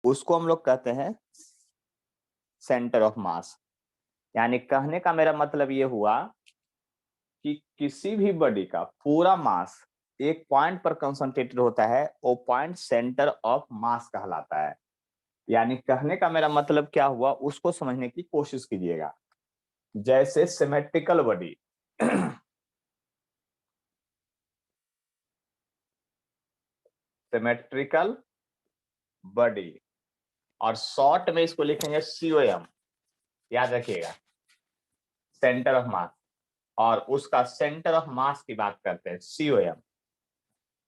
उसको हम लोग कहते हैं सेंटर ऑफ मास। यानी कहने का मेरा मतलब ये हुआ कि किसी भी बॉडी का पूरा मास एक पॉइंट पर कंसंट्रेटेड होता है, वो पॉइंट सेंटर ऑफ मास कहलाता है। यानी कहने का मेरा मतलब क्या हुआ, उसको समझने की कोशिश कीजिएगा। जैसे सिमेट्रिकल बॉडी सिमेट्रिकल बॉडी, और शॉर्ट में इसको लिखेंगे सीओएम, याद रखिएगा, सेंटर ऑफ मास। और उसका सेंटर ऑफ मास की बात करते हैं सीओएम।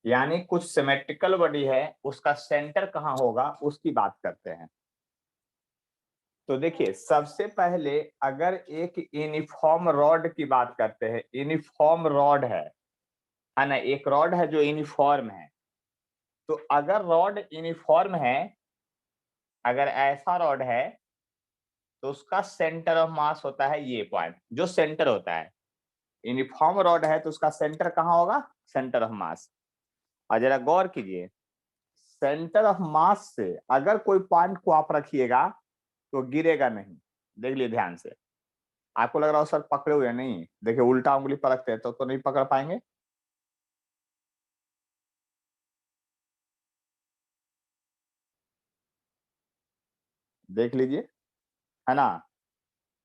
यानी कुछ सिमेट्रिकल बॉडी है, उसका सेंटर कहां होगा उसकी बात करते हैं। तो देखिए, सबसे पहले अगर एक यूनिफॉर्म रॉड की बात करते हैं, यूनिफॉर्म रॉड है ना, एक रॉड है जो यूनिफॉर्म है। तो अगर रॉड यूनिफॉर्म है, अगर ऐसा रॉड है, तो उसका सेंटर ऑफ मास होता है ये पॉइंट, जो सेंटर होता है। यूनिफॉर्म रॉड है तो उसका सेंटर कहां होगा, सेंटर ऑफ मास। और जरा गौर कीजिए, सेंटर ऑफ मास से अगर कोई पॉइंट को आप रखिएगा तो गिरेगा नहीं। देख लिए ध्यान से। आपको लग रहा हो सर पकड़े हुए नहीं, देखिए उल्टा उंगली पर रखते हैं तो नहीं पकड़ पाएंगे। देख लीजिए, है ना,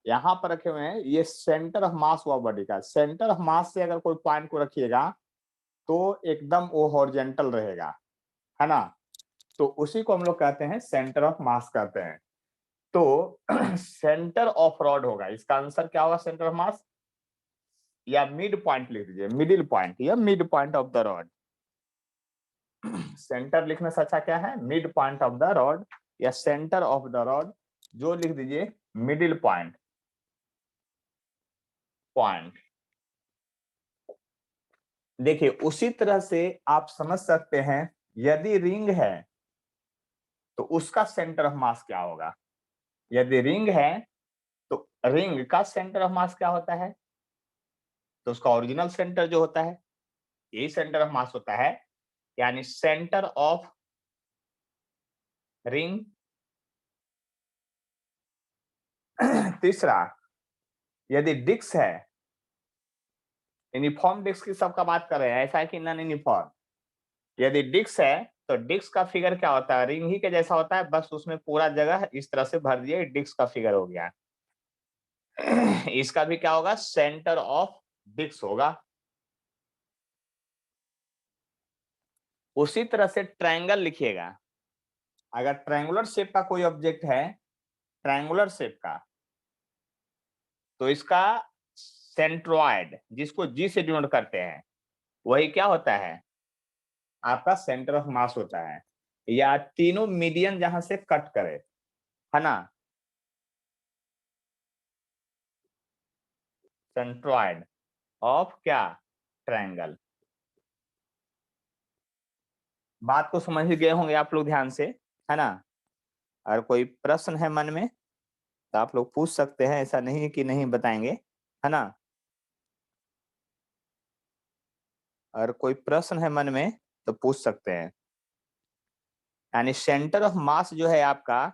यहाँ पर रखे हुए हैं, ये सेंटर ऑफ मास हुआ बॉडी का। सेंटर ऑफ मास से अगर कोई पॉइंट को रखिएगा तो एकदम वो हॉरिजॉन्टल रहेगा, है ना। तो उसी को हम लोग कहते हैं सेंटर ऑफ मास कहते हैं। तो सेंटर ऑफ रॉड होगा, इसका आंसर क्या होगा, सेंटर ऑफ मास, या मिड पॉइंट लिख दीजिए, मिडिल पॉइंट या mid point of the rod. Centre लिखने से अच्छा क्या है, mid point of the rod या सेंटर ऑफ द रॉड, जो लिख दीजिए मिडिल पॉइंट, पॉइंट। देखिए उसी तरह से आप समझ सकते हैं, यदि रिंग है तो उसका सेंटर ऑफ मास क्या होगा। यदि रिंग है तो रिंग का सेंटर ऑफ मास क्या होता है, तो उसका ओरिजिनल सेंटर जो होता है, यही सेंटर ऑफ मास होता है। यानी सेंटर ऑफ रिंग। तीसरा, यदि डिस्क है, यूनिफॉर्म डिस्क की सबका बात कर रहे हैं, ऐसा है कि नॉन यूनिफॉर्म। यदि डिस्क है तो डिस्क का फिगर क्या होता है, रिंग ही के जैसा होता है, बस उसमें पूरा जगह इस तरह से भर दिए, डिस्क का फिगर हो गया। इसका भी क्या होगा, सेंटर ऑफ डिस्क होगा। उसी तरह से ट्रायंगल लिखिएगा। अगर ट्रायंगुलर शेप का कोई ऑब्जेक्ट है, ट्रायंगुलर शेप का, तो इसका सेंट्रोइड, जिसको जी से डिनोट करते हैं, वही क्या होता है, आपका सेंटर ऑफ मास होता है। या तीनों मीडियन जहां से कट करे, है ना, सेंट्रोइड ऑफ क्या, ट्रायंगल। बात को समझ गए होंगे आप लोग ध्यान से, है ना। अगर कोई प्रश्न है मन में तो आप लोग पूछ सकते हैं, ऐसा नहीं है कि नहीं बताएंगे, है ना। अगर कोई प्रश्न है मन में तो पूछ सकते हैं। यानी सेंटर ऑफ मास जो है आपका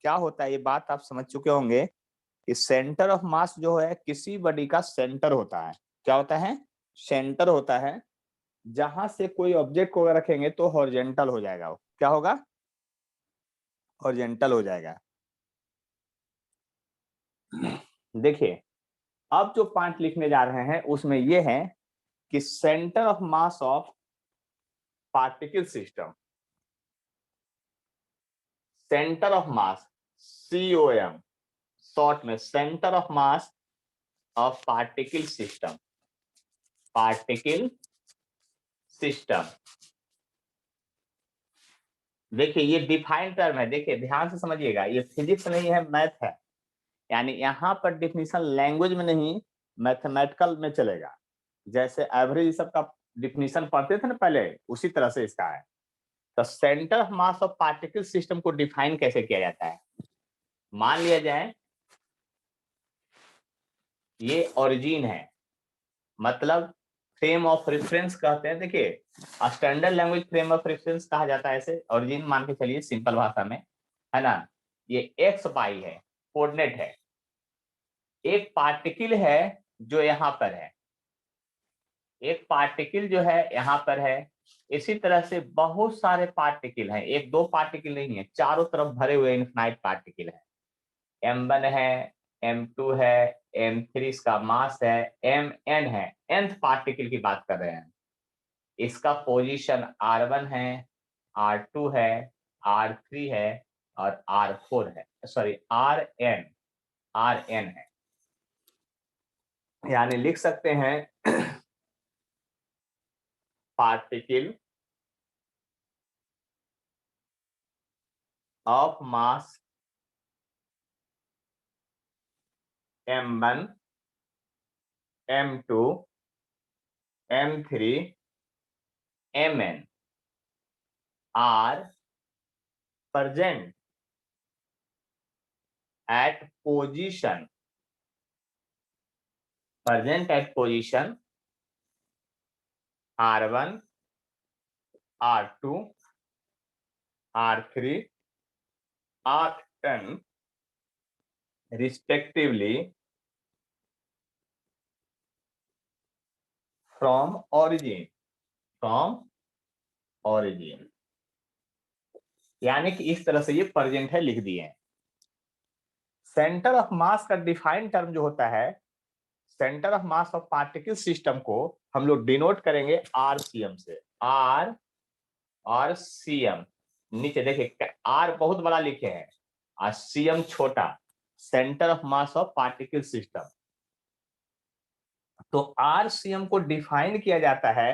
क्या होता है, ये बात आप समझ चुके होंगे कि सेंटर ऑफ मास जो है किसी बॉडी का सेंटर होता है। क्या होता है, सेंटर होता है, जहां से कोई ऑब्जेक्ट को अगर रखेंगे तो हॉरिजॉन्टल हो जाएगा। वो क्या होगा, हॉरिजॉन्टल हो जाएगा। देखिए, अब जो पॉइंट लिखने जा रहे हैं उसमें ये है कि centre of mass of particle system, centre of mass, COM, short में centre of mass of particle system, particle system. देखिए ये डिफाइंड टर्म है, देखिए ध्यान से समझिएगा, ये फिजिक्स नहीं है, मैथ है। यानी यहाँ पर डिफिनीशन लैंग्वेज में नहीं, मैथमेटिकल में चलेगा। जैसे एवरेज सबका डिफिनीशन पढ़ते थे ना पहले, उसी तरह से इसका है। तो centre of mass of particle system को डिफाइन कैसे किया जाता है, मान लिया जाए ये ओरिजिन है, मतलब फ्रेम ऑफ रेफरेंस कहते हैं। देखिए standard language frame of reference कहा जाता है, ऐसे ओरिजिन मान के चलिए सिंपल भाषा में। है ना, ये एक्स वाई है, कोऑर्डिनेट है। एक पार्टिकल है जो यहाँ पर है, एक पार्टिकल जो है यहाँ पर है। इसी तरह से बहुत सारे पार्टिकल हैं, एक दो पार्टिकल नहीं है, चारों तरफ भरे हुए इनफिनाइट पार्टिकल है। M1 है, M2 है, M3 इसका मास है, Mn है, nth पार्टिकल की बात कर रहे हैं। इसका पोजीशन R1 है, R2 है, R3 है और R4 है, सॉरी Rn है। यानी लिख सकते हैं particle of mass M1, M2, M3, Mn are present at position R1, R2, R3, Rn respectively from origin, यानी कि इस तरह से ये प्रेजेंट है, लिख दिए हैं। सेंटर ऑफ मास का डिफाइंड टर्म जो होता है, centre of mass of particle system को हम लोग डिनोट करेंगे RCM से। R और CM, नीचे देखिए R बहुत बड़ा लिखे हैं और CM छोटा, centre of mass of particle system. तो RCM को डिफाइन किया जाता है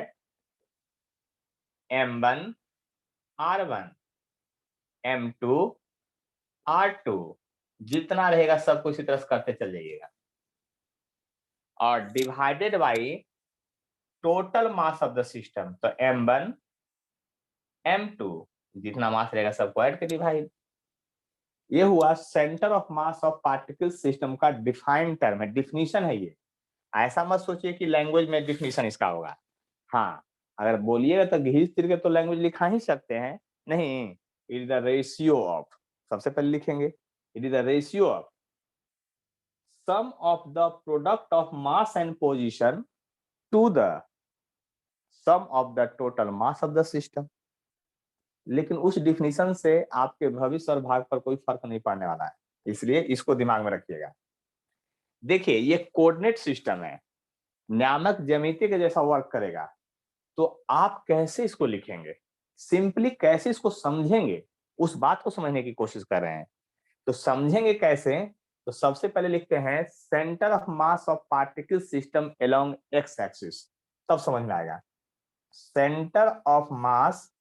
M1 R1, M2 R2, जितना रहेगा सब कुछ इसी तरह से करते चल जाइएगा, और divided by total mass of the system. तो M1 M2, जितना मास रहेगा सबको ऐड के डिवाइड। ये हुआ centre of mass of particle system का डिफाइंड टर्म है, डिफिनीशन है ये। ऐसा मत सोचिए कि लैंग्वेज में डिफिनीशन इसका होगा। हाँ, अगर बोलिएगा तो घिस तिर के तो लैंग्वेज लिखा ही सकते हैं, नहीं, it is the ratio of, सबसे पहले लिखेंगे it is the ratio of sum of the product of mass and position to the sum of the total mass of the system. लेकिन उस डिफिनीशन से आपके भविष्य और भाग पर कोई फर्क नहीं पड़ने वाला है, इसलिए इसको दिमाग में रखिएगा। देखिए ये कोऑर्डिनेट सिस्टम है, नामक ज्यामिति के जैसा वर्क करेगा। तो आप कैसे इसको लिखेंगे, सिंपली कैसे इसको समझेंगे, उस बात को समझने की कोशिश कर रहे हैं। तो समझेंगे कैसे, तो सबसे पहले लिखते हैं centre of mass of particle system along x axis, तब समझ में आएगा। Centre of mass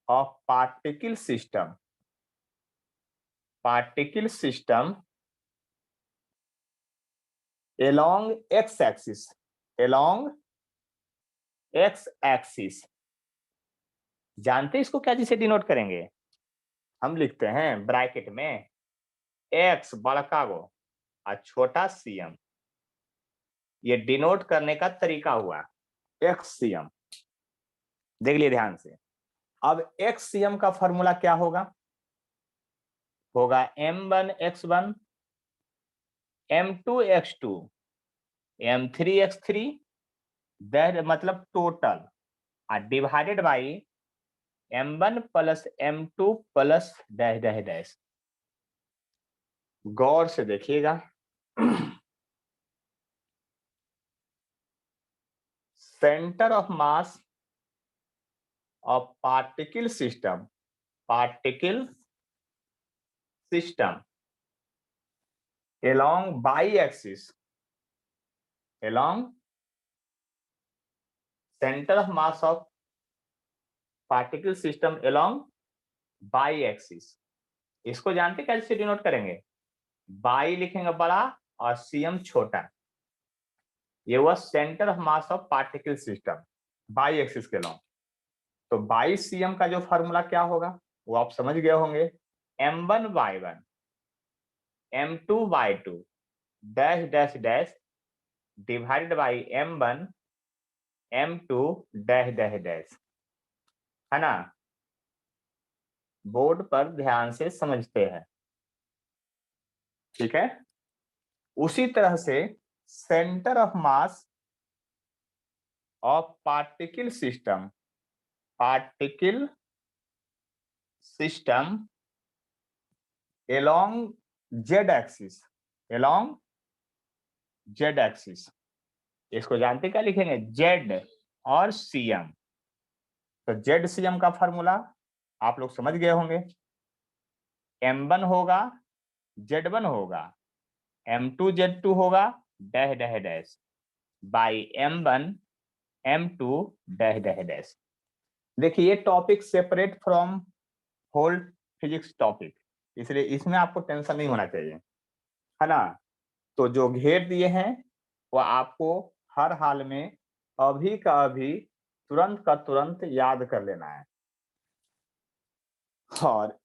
of particle system along x axis, जानते हैं इसको क्या जिसे डिनोट करेंगे, हम लिखते हैं ब्रैकेट में x बड़का गो और छोटा cm, ये डिनोट करने का तरीका हुआ xcm। देख लिए ध्यान से। अब xcm का फॉर्मूला क्या होगा m1 x1, m2 x2, m3 x3, that मतलब टोटल, और divided by M1 plus M2 plus dash dash dash. गौर से देखिएगा centre of mass of particle system along y-axis, along center of mass of particle system along y-axis। इसको जानते कैसे denote करेंगे, y लिखेंगे बड़ा और cm छोटा, ये हुआ centre of mass of particle system by axis के लॉन्ग। तो बाई cm का जो फॉर्मूला क्या होगा वो आप समझ गए होंगे, m1 y1, m2 y2 dash dash dash divided by m1 m2 dash dash dash, है ना। बोर्ड पर ध्यान से समझते हैं, ठीक है। उसी तरह से centre of mass of particle system along z axis, इसको जानते क्या लिखेंगे, z और cm। तो जेड सी एम का फॉर्मूला आप लोग समझ गए होंगे, m1 होगा, z1 होगा, m2 z2 होगा, dash dash dash by m1 m2 dash dash dash. देखिए ये topic separate from whole physics topic, इसलिए इसमें आपको टेंशन नहीं होना चाहिए, है ना। तो जो घेर दिए हैं वो आपको हर हाल में अभी का अभी तुरंत का तुरंत याद कर लेना है। और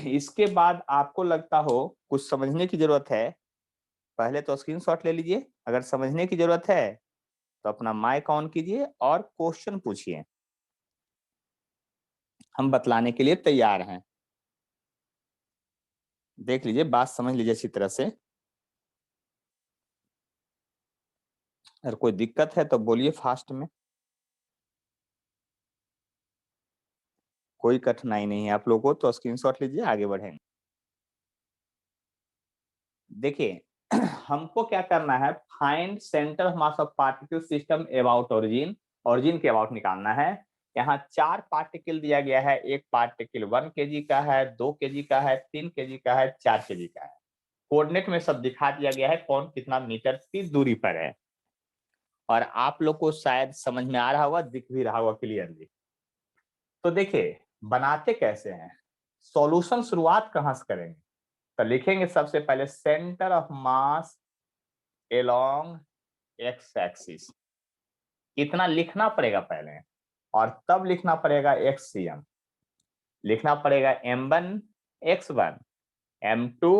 इसके बाद आपको लगता हो कुछ समझने की जरूरत है, पहले तो स्क्रीनशॉट ले लीजिए, अगर समझने की जरूरत है तो अपना माइक ऑन कीजिए और क्वेश्चन पूछिए, हम बतलाने के लिए तैयार हैं। देख लीजिए, बात समझ लीजिए अच्छी तरह से, अगर कोई दिक्कत है तो बोलिए फास्ट में, कोई कठिनाई नहीं है आप लोगों को, तो स्क्रीनशॉट लीजिए, आगे बढ़ेंगे। देखिए हमको क्या करना है, find centre of mass of particle system about origin, origin के अबाउट निकालना है। यहाँ 4 पार्टिकल दिया गया है, एक पार्टिकल 1 kg का है, 2 kg का है, 3 kg का है, 4 kg का है। कोऑर्डिनेट में सब दिखा दिया गया है कौन कितना मीटर की दूरी पर है, और आप लोग को शायद समझ में आ रहा होगा, दिख भी रहा होगा क्लियरली। तो देखिए बनाते कैसे हैं, सॉल्यूशन शुरुआत कहां से करेंगे, तो लिखेंगे सबसे पहले centre of mass along x axis, इतना लिखना पड़ेगा पहले, और तब लिखना पड़ेगा एक्ससीएम, लिखना पड़ेगा m1 x1, m2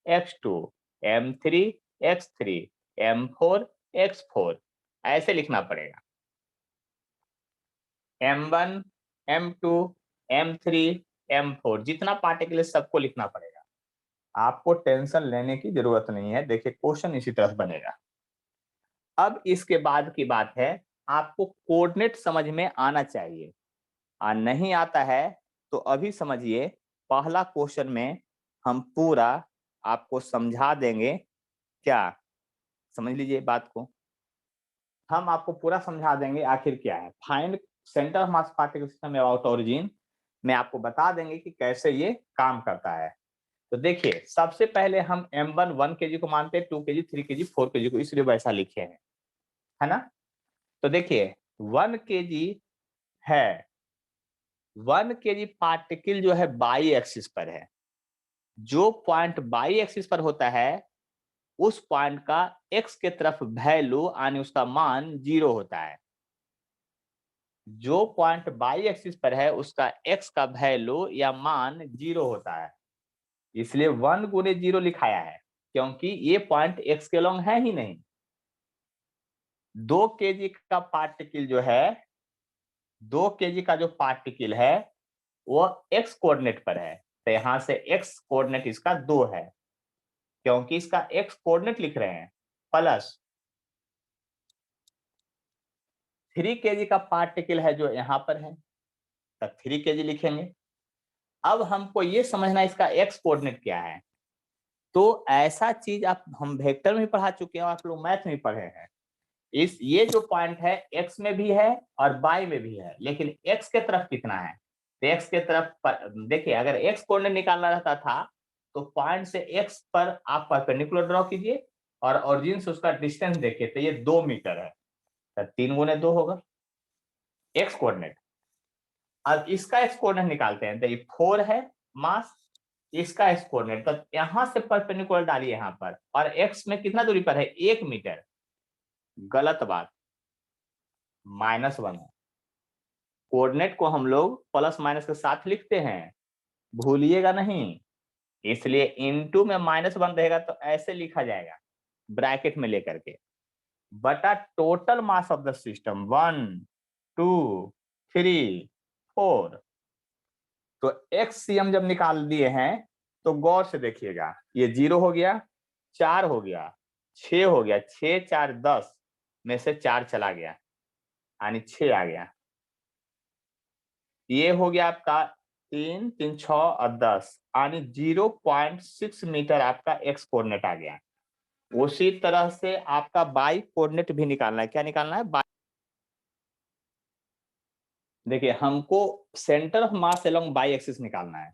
x2, m3 x3, m4 x4, ऐसे लिखना पड़ेगा, m1 m2 m3 m4, जितना पार्टिकल है सबको लिखना पड़ेगा, आपको टेंशन लेने की जरूरत नहीं है। देखिए क्वेश्चन इसी तरह बनेगा। अब इसके बाद की बात है, आपको कोऑर्डिनेट समझ में आना चाहिए, नहीं आता है तो अभी समझिए, पहला क्वेश्चन में हम पूरा आपको समझा देंगे, क्या समझ लीजिए बात को, हम आपको पूरा समझा देंगे आखिर क्या है, find centre of mass particle system about origin में आपको बता देंगे कि कैसे ये काम करता है। तो देखिए सबसे पहले हम m1 1 kg को मानते हैं, 2 kg 3 kg 4 kg को, इसलिए वैसा लिखे हैं, है ना। तो देखिए 1 kg है, 1 kg पार्टिकल जो है बाई एक्सिस पर है, जो पॉइंट बाई एक्सिस पर होता है उस पॉइंट का एक्स के तरफ वैल्यू यानी उसका मान 0 होता है, जो पॉइंट बाई एक्सिस पर है उसका एक्स का वैल्यू या मान 0 होता है, इसलिए 1 गुने 0 लिखाया है, क्योंकि ये पॉइंट एक्स के लॉन्ग है ही नहीं। 2 kg का पार्टिकल जो है, 2 kg का जो पार्टिकल है वो एक्स कोऑर्डिनेट पर है, तो यहां से एक्स कोऑर्डिनेट इसका 2 है, क्योंकि इसका एक्स कोऑर्डिनेट लिख रहे हैं, प्लस 3 kg का पार्टिकल है जो यहां पर है, तो 3 kg लिखेंगे। अब हमको ये समझना इसका एक्स कोऑर्डिनेट क्या है, तो ऐसा चीज आप हम वेक्टर में पढ़ा चुके हैं और आप लोग मैथ में पढ़े हैं, इस ये जो पॉइंट है एक्स में भी है और बाई में भी है, लेकिन एक्स के तरफ कितना है, तो एक्स के तरफ देखिए अगर एक्स कोऑर्डिनेट निकालना रहता था तो पॉइंट से एक्स पर आप परपेंडिकुलर ड्रॉ कीजिए और ओरिजिन से उसका डिस्टेंस देखिए, तो ये 2 मीटर है, तो 3 गुने 2 होगा एक्स कोऑर्डिनेट। अब इसका एक्स कोऑर्डिनेट निकालते हैं, तो ये 4 है मास, इसका एक्स कोऑर्डिनेट, तो यहां से परपेंडिकुलर डालिए यहाँ पर, और एक्स में कितना दूरी पर है 1 मीटर, गलत बात, -1 है, कोऑर्डिनेट को हम लोग प्लस माइनस के साथ लिखते हैं, भूलिएगा नहीं, इसलिए इनटू में -1 रहेगा तो ऐसे लिखा जाएगा ब्रैकेट में लेकर के, बटा total mass of the system 1 2 3 4, तो XCM जब निकाल दिए हैं तो गौर से देखिएगा, ये 0 हो गया, 4 हो गया, 6 हो गया, 6 4 10 में से 4 चला गया यानी 6 आ गया। ये हो गया आपका 3 3 6 और 10 यानी 0.6 मीटर आपका एक्स कोऑर्डिनेट आ गया। उसी तरह से आपका वाई कोऑर्डिनेट भी निकालना है। क्या निकालना है? देखिए हमको centre of mass along y axis निकालना है,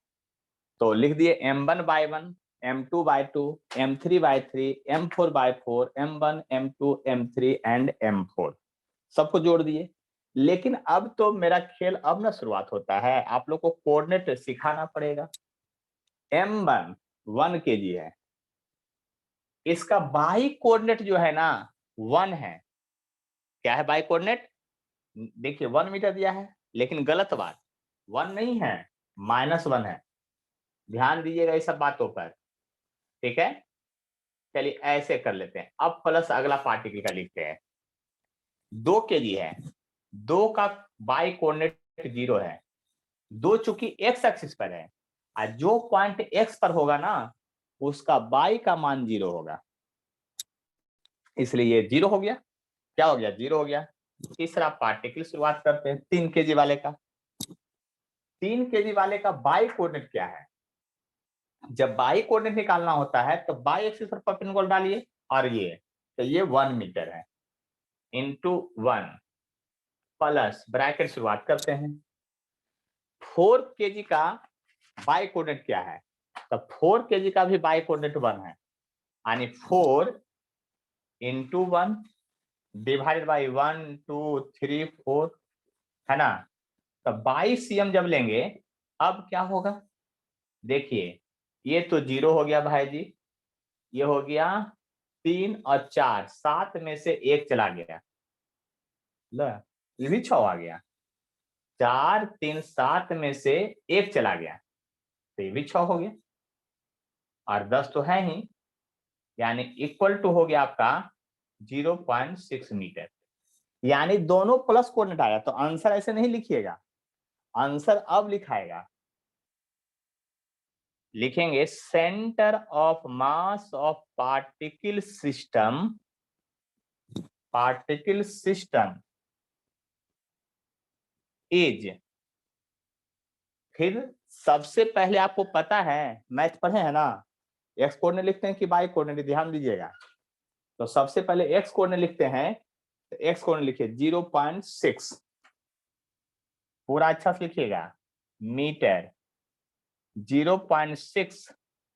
तो लिख दिए m1/1, m2/2, m3/3, m4/4, m1, m2, m3 and m4 सबको जोड़ दिए। लेकिन अब तो मेरा खेल अब ना शुरुआत होता है, आप लोग को कोऑर्डिनेट सिखाना पड़ेगा। m1 1 kg है, इसका बाई कोऑर्डिनेट जो है ना 1 है। क्या है बाई कोऑर्डिनेट? देखिए 1 मीटर दिया है, लेकिन गलत बात, 1 नहीं है, -1 है। ध्यान दीजिएगा इस सब बातों पर, ठीक है। चलिए ऐसे कर लेते हैं, अब प्लस अगला पार्टिकल का लिखते हैं। 2 kg है, 2 का बाई कोऑर्डिनेट 0 है, 2 चूंकि एक्स एक्सिस पर है और जो पॉइंट एक्स पर होगा ना उसका बाई का मान 0 होगा, इसलिए ये 0 हो गया। क्या हो गया? 0 हो गया। तीसरा पार्टिकल शुरुआत करते हैं 3 kg वाले का। 3 kg वाले का बाई कोऑर्डिनेट क्या है? जब बाई कोऑर्डिनेट निकालना होता है तो बाई एक्सिस पर परपेंडिकुलर डालिए, और ये तो ये 1 मीटर है इंटू 1 प्लस ब्रैकेट शुरुआत करते हैं। 4 kg का बाई कोऑर्डिनेट क्या है? तो 4 kg का भी बाई कोऑर्डिनेट 1 है, यानी 4 इंटू 1 डिवाइडेड बाई 1 2 3 4, है ना। तो 22 cm जब लेंगे अब क्या होगा? देखिए ये तो 0 हो गया भाई जी, ये हो गया 3 और 4, 7 में से 1 चला गया, ये भी 6 आ गया। 4 3 7 में से 1 चला गया तो ये भी 6 हो गया, और 10 तो है ही, यानी इक्वल टू हो गया आपका 0.6 मीटर। यानी दोनों प्लस कोऑर्डिनेट आया, तो आंसर ऐसे नहीं लिखिएगा, आंसर अब लिखाएगा, लिखेंगे centre of mass of particle system is, फिर सबसे पहले आपको पता है मैथ पढ़े हैं ना, एक्स कोऑर्डिनेट लिखते हैं कि वाई कोऑर्डिनेट, ध्यान दीजिएगा। तो सबसे पहले एक्स कोऑर्डिनेट लिखते हैं, तो एक्स कोऑर्डिनेट लिखिए 0.6, पूरा अच्छा से लिखिएगा, मीटर 0.6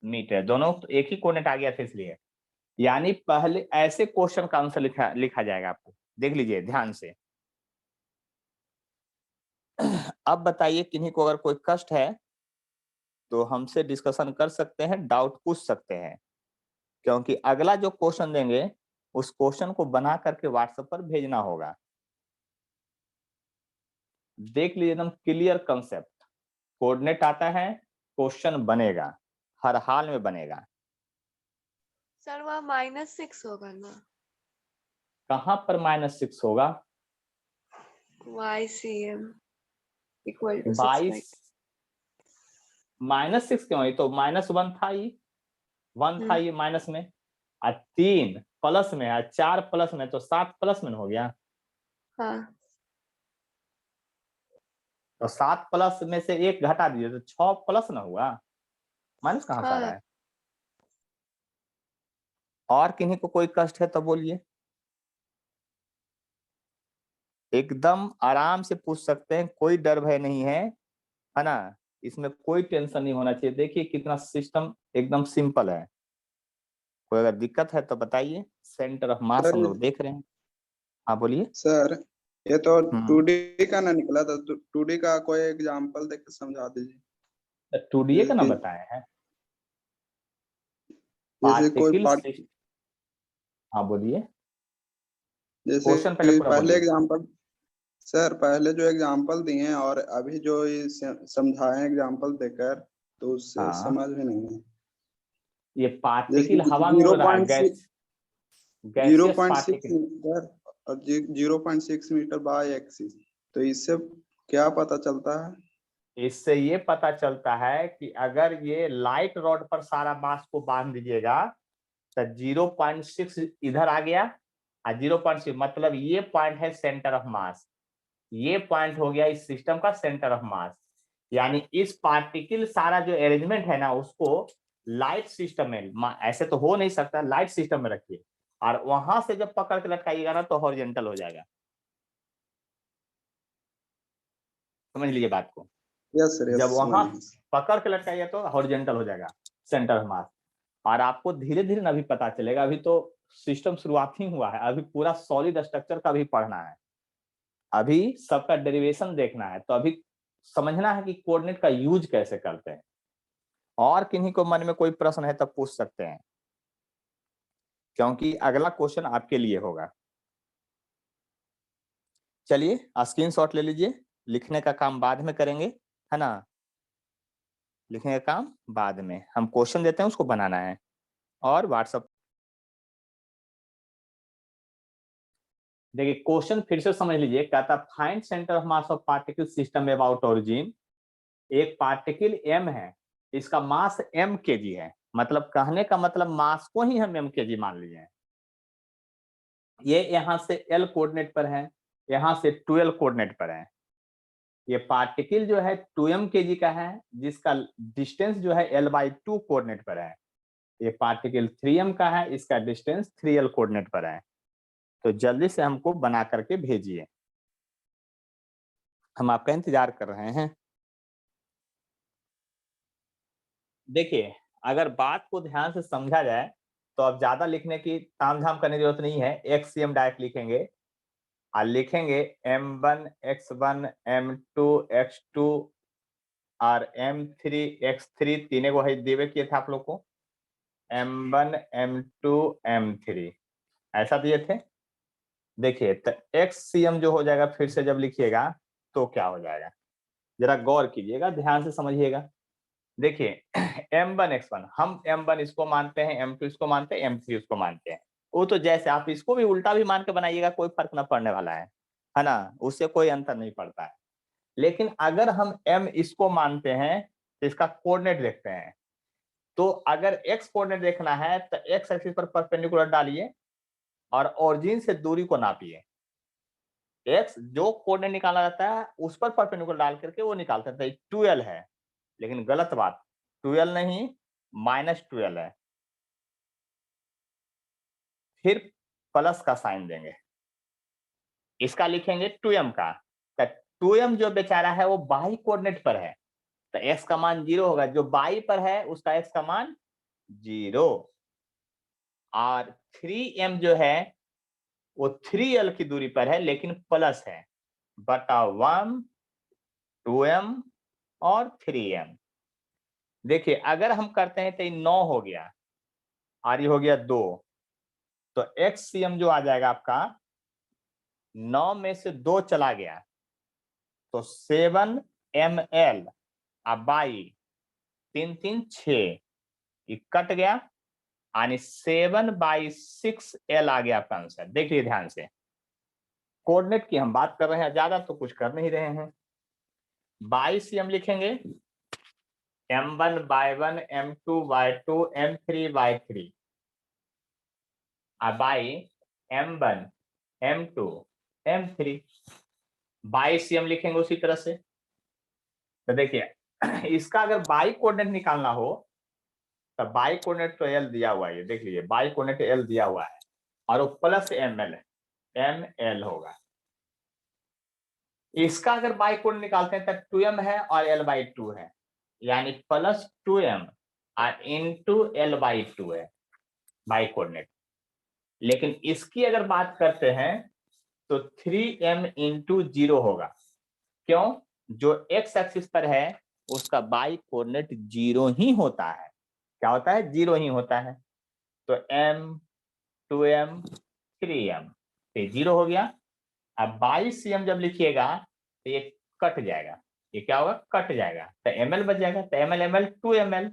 मीटर, दोनों तो एक ही कोऑर्डिनेट आ गया था इसलिए। यानी पहले ऐसे क्वेश्चन का आंसर लिखा जाएगा आपको, देख लीजिए ध्यान से। अब बताइए किन्हीं को अगर कोई कष्ट है तो हमसे डिस्कशन कर सकते हैं, डाउट पूछ सकते हैं, क्योंकि अगला जो क्वेश्चन देंगे उस क्वेश्चन को बना करके व्हाट्सएप पर भेजना होगा। देख लीजिए एकदम क्लियर कंसेप्ट, कोऑर्डिनेट आता है, क्वेश्चन बनेगा, हर हाल में बनेगा। सर वह -6 होगा ना? कहां पर -6 होगा? YCM इक्वल टू 22 6/, -6 क्यों? ये तो -1 था, ही 1 था ये माइनस में, और 3 प्लस में और 4 प्लस में, तो 7 प्लस में हो गया। हाँ तो 7 प्लस में से 1 घटा दीजिए तो 6 प्लस ना हुआ, माइनस कहां से आ रहा हाँ है? और किन्हीं को कोई कष्ट है तो बोलिए, एकदम आराम से पूछ सकते हैं, कोई डर भय नहीं है ना, इसमें कोई टेंशन नहीं होना चाहिए। देखिए कितना सिस्टम एकदम सिंपल है। कोई अगर दिक्कत है तो बताइए, सेंटर ऑफ मास सर हम लोग देख रहे हैं। हाँ बोलिए। सर ये तो 2D का ना निकला था, तो 2D का कोई एग्जांपल देके समझा दीजिए। 2D का ना जैसे कि बताए हैं, जैसे कोई पार्टिकल पार्ट, सिस्टम। हाँ बोलिए, जैसे क्वेश्चन पहले कि पूरा पहले बोलिए। एग्जांपल, सर पहले जो एग्जांपल दिए हैं और अभी जो ये समझाए एग्जांपल देकर, तो उससे हाँ समझ में नहीं है। ये जैसे पार्टिकल हवा में जीरो उड़ रहा है, point six zero gaseous point six particle. Metre और 0.6 मीटर बाय एक्सिस, तो इससे क्या पता चलता है? इससे ये पता चलता है कि अगर ये लाइट रॉड पर सारा मास को बांध दीजिएगा तो 0.6 इधर आ गया और 0.6 मतलब ये पॉइंट है सेंटर ऑफ मास, ये पॉइंट हो गया इस सिस्टम का सेंटर ऑफ मास। यानी इस पार्टिकल सारा जो अरेंजमेंट है ना उसको लाइट सिस्टम में, ऐसे तो हो नहीं सकता, लाइट सिस्टम में रखिए और वहां से जब पकड़ के लटकाइएगा ना तो हॉरिजॉन्टल हो जाएगा। समझ लीजिए बात को, यस सर, यस जब समझ वहां गए। पकड़ के लटकाइएगा तो हॉरिजॉन्टल हो जाएगा सेंटर ऑफ मास। और आपको धीरे धीरे ना भी पता चलेगा, अभी तो सिस्टम शुरुआत ही हुआ है, अभी पूरा सॉलिड स्ट्रक्चर का भी पढ़ना है, अभी सबका डेरिवेशन देखना है, तो अभी समझना है कि कोऑर्डिनेट का यूज कैसे करते हैं। और किन्हीं को मन में कोई प्रश्न है तब पूछ सकते हैं, क्योंकि अगला क्वेश्चन आपके लिए होगा। चलिए स्क्रीनशॉट ले लीजिए, लिखने का काम बाद में करेंगे, है ना, लिखने का काम बाद में, हम क्वेश्चन देते हैं उसको बनाना है और व्हाट्सएप। देखिए क्वेश्चन फिर से समझ लीजिए, कहता find centre of mass of particle system about origin. एक पार्टिकल m है, इसका मास m kg है, मतलब कहने का मतलब मास को ही हम m kg मान लीजिए। ये यहां से l कोऑर्डिनेट पर है, यहां से 12 कोऑर्डिनेट पर है। ये पार्टिकल जो है 2m kg का है, जिसका डिस्टेंस जो है l/2 कोऑर्डिनेट पर है। ये पार्टिकल 3m का है, इसका डिस्टेंस 3l कोऑर्डिनेट पर है। तो जल्दी से हमको बना करके भेजिए, हम आपका इंतजार कर रहे हैं। देखिए अगर बात को ध्यान से समझा जाए तो अब ज्यादा लिखने की तामझाम करने की जरूरत नहीं है, XCM डायरेक्ट लिखेंगे और लिखेंगे M1 X1 M2 X2 और M3 X3, तीनों को है दिए किए थे आप लोग को, M1 M2 M3 ऐसा दिए थे। देखिए तो XCM जो हो जाएगा फिर से जब लिखिएगा तो क्या हो जाएगा, जरा गौर कीजिएगा, ध्यान से समझिएगा। देखिए M1 X1 हम M1 इसको मानते हैं, M2 इसको मानते हैं, M3 इसको मानते हैं। वो तो जैसे आप इसको भी उल्टा भी मान के बनाइएगा कोई फर्क ना पड़ने वाला है ना, उससे कोई अंतर नहीं पड़ता है। लेकिन अगर हम M इसको मानते हैं तो इसका कोऑर्डिनेट देखते हैं। तो अगर X कोऑर्डिनेट देखना है तो X एक्सिस पर परपेंडिकुलर डालिए और ओरिजिन से दूरी को नापिए। X जो कोऑर्डिनेट निकाला जाता है उस पर परपेंडिकुलर डाल करके वो निकालते हैं। 12 है, लेकिन गलत बात, 12 नहीं -12 है, फिर प्लस का साइन देंगे, इसका लिखेंगे 2m का। तो 2m जो बेचारा है वो बाई कोऑर्डिनेट पर है, तो x का मान 0 होगा, जो बाई पर है उसका x का मान 0। और 3m जो है वो 3l की दूरी पर है लेकिन प्लस है, बटा 1 2m और 3m। देखिए अगर हम करते हैं तो ये 9 हो गया और ये हो गया 2, तो XCM जो आ जाएगा आपका 9 में से 2 चला गया तो 7ml, अब बाई 3 3 6 कट गया, यानी 7/6l आ गया आपका आंसर। देखिए ध्यान से, कोऑर्डिनेट की हम बात कर रहे हैं, ज्यादा तो कुछ कर नहीं रहे हैं। बाई से हम लिखेंगे M1/1 M2/2 M3/3, by M1 M2 M3, by से हम लिखेंगे उसी तरह से। तो देखिए इसका अगर बाई कोऑर्डिनेट निकालना हो तो बाई कोऑर्डिनेट तो एल दिया हुआ है, ये देख लीजिए बाई कोऑर्डिनेट एल दिया हुआ है और वो प्लस ml है, ml होगा। इसका अगर बाई कोऑर्डिनेट निकालते हैं तो 2m है और l/2 है, यानी प्लस 2m और इंटू l/2 है बाई कोऑर्डिनेट। लेकिन इसकी अगर बात करते हैं तो 3m इंटू 0 होगा, क्यों, जो x एक्सिस पर है उसका बाई कोऑर्डिनेट 0 ही होता है। क्या होता है, 0 ही होता है। तो m 2m 3m, ये 0 हो गया। अब 22cm जब लिखिएगा तो ये कट जाएगा, ये क्या होगा, कट जाएगा, तो ml बच जाएगा, तो ml ml 2ml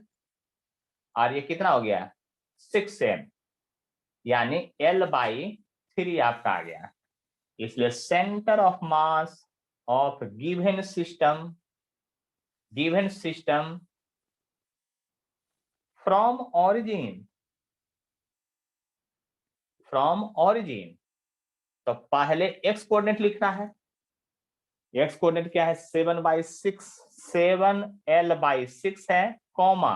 और ये कितना हो गया 6m, यानी l/3 आपका आ गया। इसलिए centre of mass of given system given system from origin, from origin, तो पहले एक्स कोऑर्डिनेट लिखना है। एक्स कोऑर्डिनेट क्या है? 7/6, 7l/6 है, कॉमा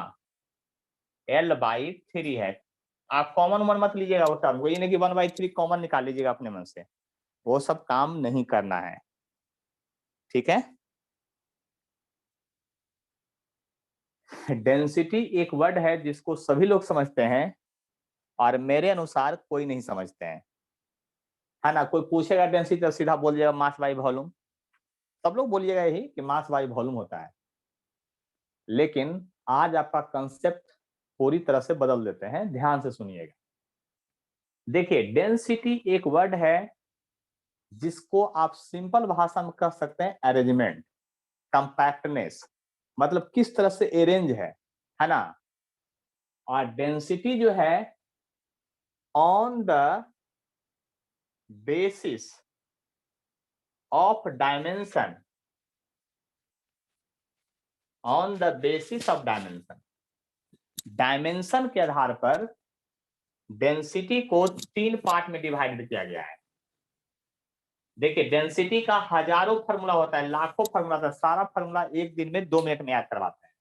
l/3 है। आप कॉमन मन मत लीजिएगा वो टर्म को, ये नहीं कि 1/3 कॉमन निकाल लीजिएगा अपने मन से, वो सब काम नहीं करना है, ठीक है। डेंसिटी एक वर्ड है जिसको सभी लोग समझते हैं और मेरे अनुसार कोई नहीं समझते हैं, है ना। कोई पूछेगा डेंसिटी तो सीधा बोल जाएगा मास बाई वॉल्यूम, सब लोग बोलिएगा यही कि मास बाई वॉल्यूम होता है। लेकिन आज आपका कंसेप्ट पूरी तरह से बदल देते हैं, ध्यान से सुनिएगा। देखिए, डेंसिटी एक वर्ड है जिसको आप सिंपल भाषा में कह सकते हैं अरेंजमेंट, कंपैक्टनेस, मतलब किस तरह से अरेंज है ना। और डेंसिटी जो है on the basis of dimension, on the basis of dimension, dimension के आधार पर डेंसिटी को 3 पार्ट में डिवाइड किया गया है। देखिए, डेंसिटी का हजारों फार्मूला होता है, लाखों फार्मूला होता है, सारा फार्मूला एक दिन में 2 मिनट में याद करवाते हैं।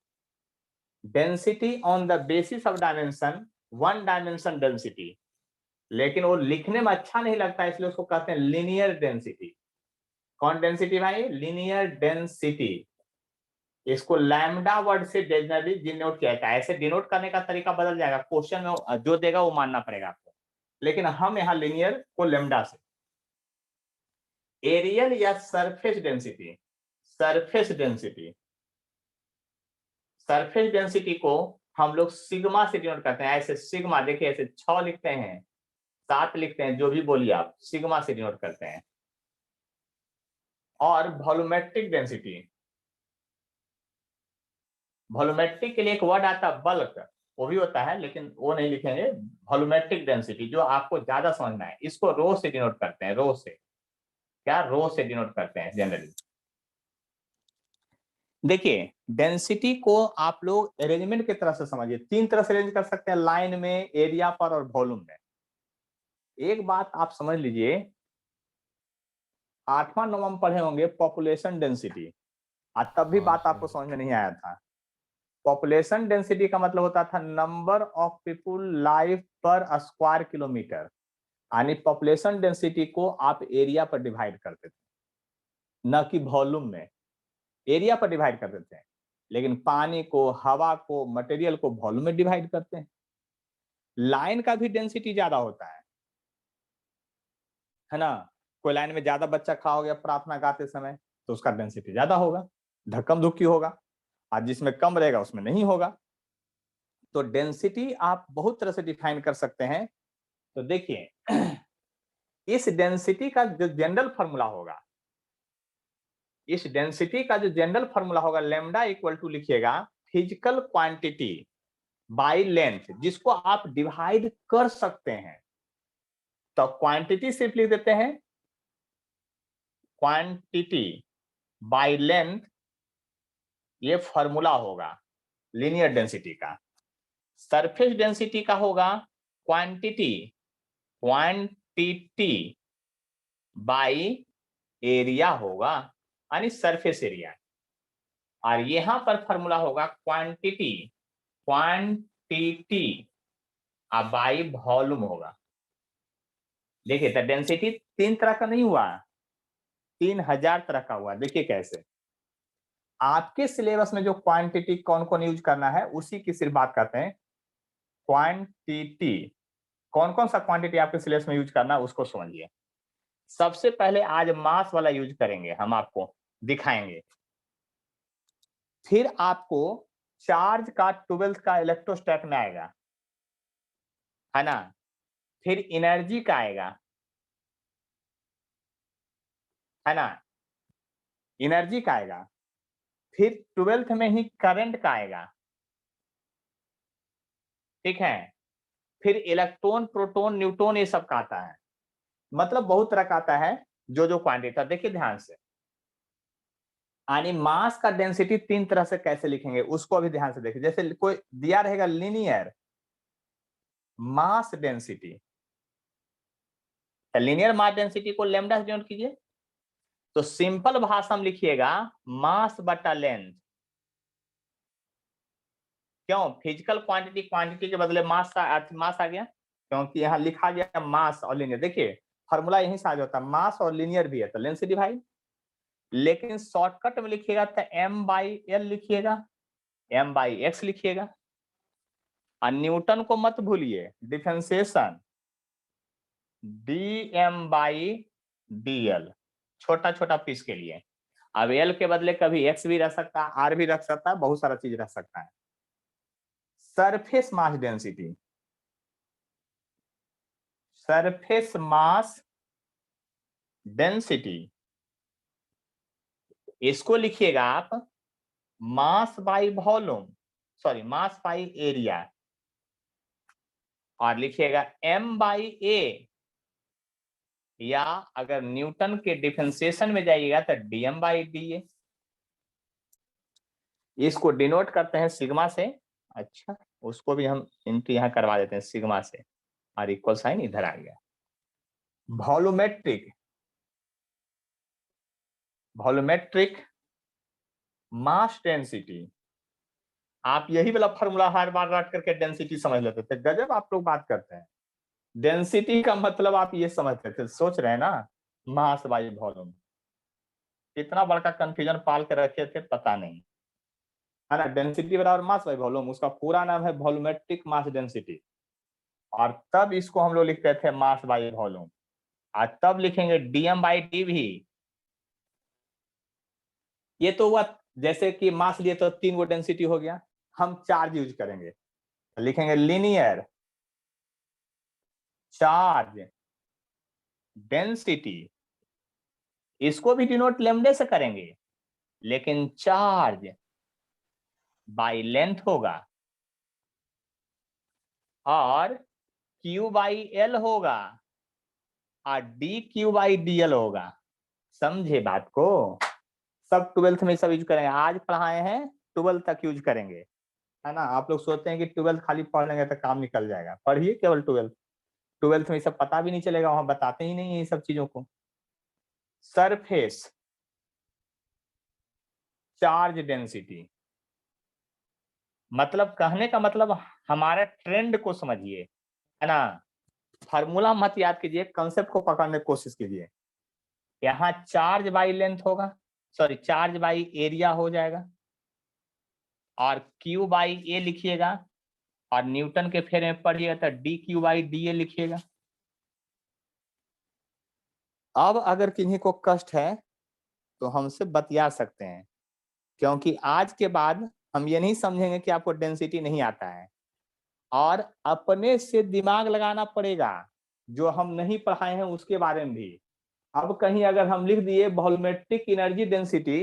Density on the basis of dimension, one dimension density, लेकिन वो लिखने में अच्छा नहीं लगता, इसलिए उसको कहते हैं लीनियर डेंसिटी। कौन डेंसिटी भाई? Linear density. इसको लैम्डा वर्ड से जनरली डिनोट किया जाता है। ऐसे डिनोट करने का तरीका बदल जाएगा, क्वेश्चन में जो देगा वो मानना पड़ेगा आपको, लेकिन हम यहाँ लीनियर को लैम्डा से। एरियल या surface density, surface density, surface density को हम लोग सिग्मा से डिनोट करते हैं। ऐसे सिग्मा, देखिए ऐसे 6 लिखते हैं, 7 लिखते हैं, जो भी बोलिए आप, सिग्मा से डिनोट करते हैं। और वॉल्यूमेट्रिक डेंसिटी, वॉल्यूमेट्रिक के लिए एक वर्ड आता है बल्क, वो भी होता है लेकिन वो नहीं लिखेंगे। वॉल्यूमेट्रिक डेंसिटी जो आपको ज्यादा समझना है, इसको रो से डिनोट करते हैं, रो से। क्या? रो से डिनोट करते हैं जनरली। देखिए, डेंसिटी को आप लोग अरेंजमेंट की तरह से समझिए, 3 तरह से अरेंज कर सकते हैं, लाइन में, एरिया पर और वॉल्यूम में। एक बात आप समझ लीजिए, 8वां 9वां में पढ़े होंगे पॉपुलेशन डेंसिटी, आज तब भी बात आपको समझ में नहीं आया था। पॉपुलेशन डेंसिटी का मतलब होता था नंबर ऑफ पीपुल लाइव पर स्क्वायर किलोमीटर, यानी पॉपुलेशन डेंसिटी को आप एरिया पर डिवाइड करते थे, न कि वॉल्यूम में। एरिया पर डिवाइड करते थे, लेकिन पानी को, हवा को, मटेरियल को वॉल्यूम में डिवाइड करते हैं। लाइन का भी डेंसिटी ज्यादा होता है ना। कोई लाइन में ज्यादा बच्चा खड़ा हो गया प्रार्थना गाते समय, तो उसका डेंसिटी ज्यादा होगा, धक्कम धुक्की होगा। और जिसमें कम रहेगा उसमें नहीं होगा। तो डेंसिटी आप बहुत तरह से डिफाइन कर सकते हैं। तो देखिए, इस डेंसिटी का जो जनरल फार्मूला होगा, इस डेंसिटी का जो जनरल फार्मूला होगा, लैम्डा इक्वल टू लिखिएगा फिजिकल क्वांटिटी बाय लेंथ, जिसको आप डिवाइड कर सकते हैं। तो क्वांटिटी सिर्फ लिख देते हैं, क्वांटिटी बाय लेंथ, ये फॉर्मूला होगा लीनियर डेंसिटी का। सरफेस डेंसिटी का होगा क्वांटिटी, क्वांटिटी बाय एरिया होगा, यानी सरफेस एरिया। और यहां पर फॉर्मूला होगा क्वांटिटी, क्वांटिटी बाय वॉल्यूम होगा। देखिए, तो डेंसिटी 3 तरह का नहीं हुआ, 3000 तरह का हुआ। देखिए कैसे आपके सिलेबस में जो क्वांटिटी कौन कौन यूज करना है उसी की सिर्फ बात करते हैं। क्वांटिटी, कौन कौन सा क्वांटिटी आपके सिलेबस में यूज करना है उसको समझिए। सबसे पहले आज मास वाला यूज करेंगे, हम आपको दिखाएंगे। फिर आपको चार्ज का 12th का इलेक्ट्रोस्टैट में आएगा, है ना। फिर एनर्जी का आएगा, है ना, एनर्जी का आएगा। फिर 12th में ही करंट का आएगा, ठीक है। फिर इलेक्ट्रॉन, प्रोटॉन, न्यूट्रॉन, ये सब का आता है। मतलब बहुत तरह का आता है जो जो क्वांटिटी। देखिए ध्यान से, यानी मास का डेंसिटी तीन तरह से कैसे लिखेंगे उसको भी ध्यान से देखिए। जैसे कोई दिया रहेगा linear mass density, linear mass density को लैम्डा से डिनोट कीजिए, तो सिंपल भाषा में लिखिएगा मास बटा लेंथ। क्यों? फिजिकल क्वांटिटी क्वांटिटी के बदले मास आ गया, क्योंकि यहाँ लिखा गया मास और लीनियर। देखिए फॉर्मूला यहीं से आ जाता है, मास और लीनियर भी है तो लेंथ से डिवाइड। लेकिन शॉर्टकट में लिखिएगा तो m/l लिखिएगा, m/x लिखिएगा। और न्यूटन को मत भूलिए, डिफरेंशिएशन dm/dl, छोटा छोटा पीस के लिए। अब l के बदले कभी x भी रह सकता है, r भी रख सकता है, बहुत सारा चीज रह सकता है। Surface mass density, surface mass density, इसको लिखिएगा आप mass by volume, sorry mass by area, और लिखिएगा m/a, या अगर न्यूटन के डिफरेंशिएशन में जाइएगा तो dm/da। इसको डिनोट करते हैं सिग्मा से। अच्छा, उसको भी हम एंट्री यहाँ करवा देते हैं सिग्मा से, और इक्वल साइन इधर आ गया। वॉल्यूमेट्रिक, वॉल्यूमेट्रिक मास डेंसिटी, आप यही वाला फॉर्मूला हर बार रख करके डेंसिटी समझ लेते थे। गजब आप लोग बात करते हैं। डेंसिटी का मतलब आप ये समझते थे, सोच रहे हैं ना, मास बाई वॉल्यूम। कितना बड़का कंफ्यूजन पाल के रखे थे पता नहीं, है ना। डेंसिटी बराबर मास बाई वॉल्यूम, उसका पूरा नाम है वॉल्यूमेट्रिक मास डेंसिटी। और तब इसको हम लोग लिखते थे मास बाई वॉल्यूम, और तब लिखेंगे dm/dv। ये तो हुआ जैसे कि मास लिए तो 3 गो डेंसिटी हो गया, हम चार्ज यूज करेंगे, लिखेंगे लीनियर चार्ज डेंसिटी। इसको भी डिनोट लैम्डे से करेंगे, लेकिन चार्ज बाई लेंथ होगा और Q/L होगा और dQ/dl होगा। समझे बात को? सब 12th में सब यूज करेंगे, आज पढ़ाए हैं 12th तक यूज करेंगे, है ना। आप लोग सोचते हैं कि 12th खाली पढ़ लेंगे तो काम निकल जाएगा, पढ़िए केवल 12th में सब पता भी नहीं चलेगा, वहां बताते ही नहीं है ये सब चीजों को। सरफेस चार्ज डेंसिटी, मतलब कहने का मतलब हमारे ट्रेंड को समझिए, है ना। फार्मूला मत याद कीजिए, कंसेप्ट को पकड़ने की कोशिश कीजिए। यहाँ चार्ज बाई लेंथ होगा, सॉरी चार्ज बाई एरिया हो जाएगा, और Q/A लिखिएगा, और न्यूटन के फेर में पढ़िएगा तो dQ/dA लिखिएगा। अब अगर किन्हीं को कष्ट है तो हमसे बतिया सकते हैं, क्योंकि आज के बाद हम ये नहीं समझेंगे कि आपको डेंसिटी नहीं आता है, और अपने से दिमाग लगाना पड़ेगा, जो हम नहीं पढ़ाए हैं उसके बारे में भी। अब कहीं अगर हम लिख दिए वॉल्यूमेट्रिक एनर्जी डेंसिटी,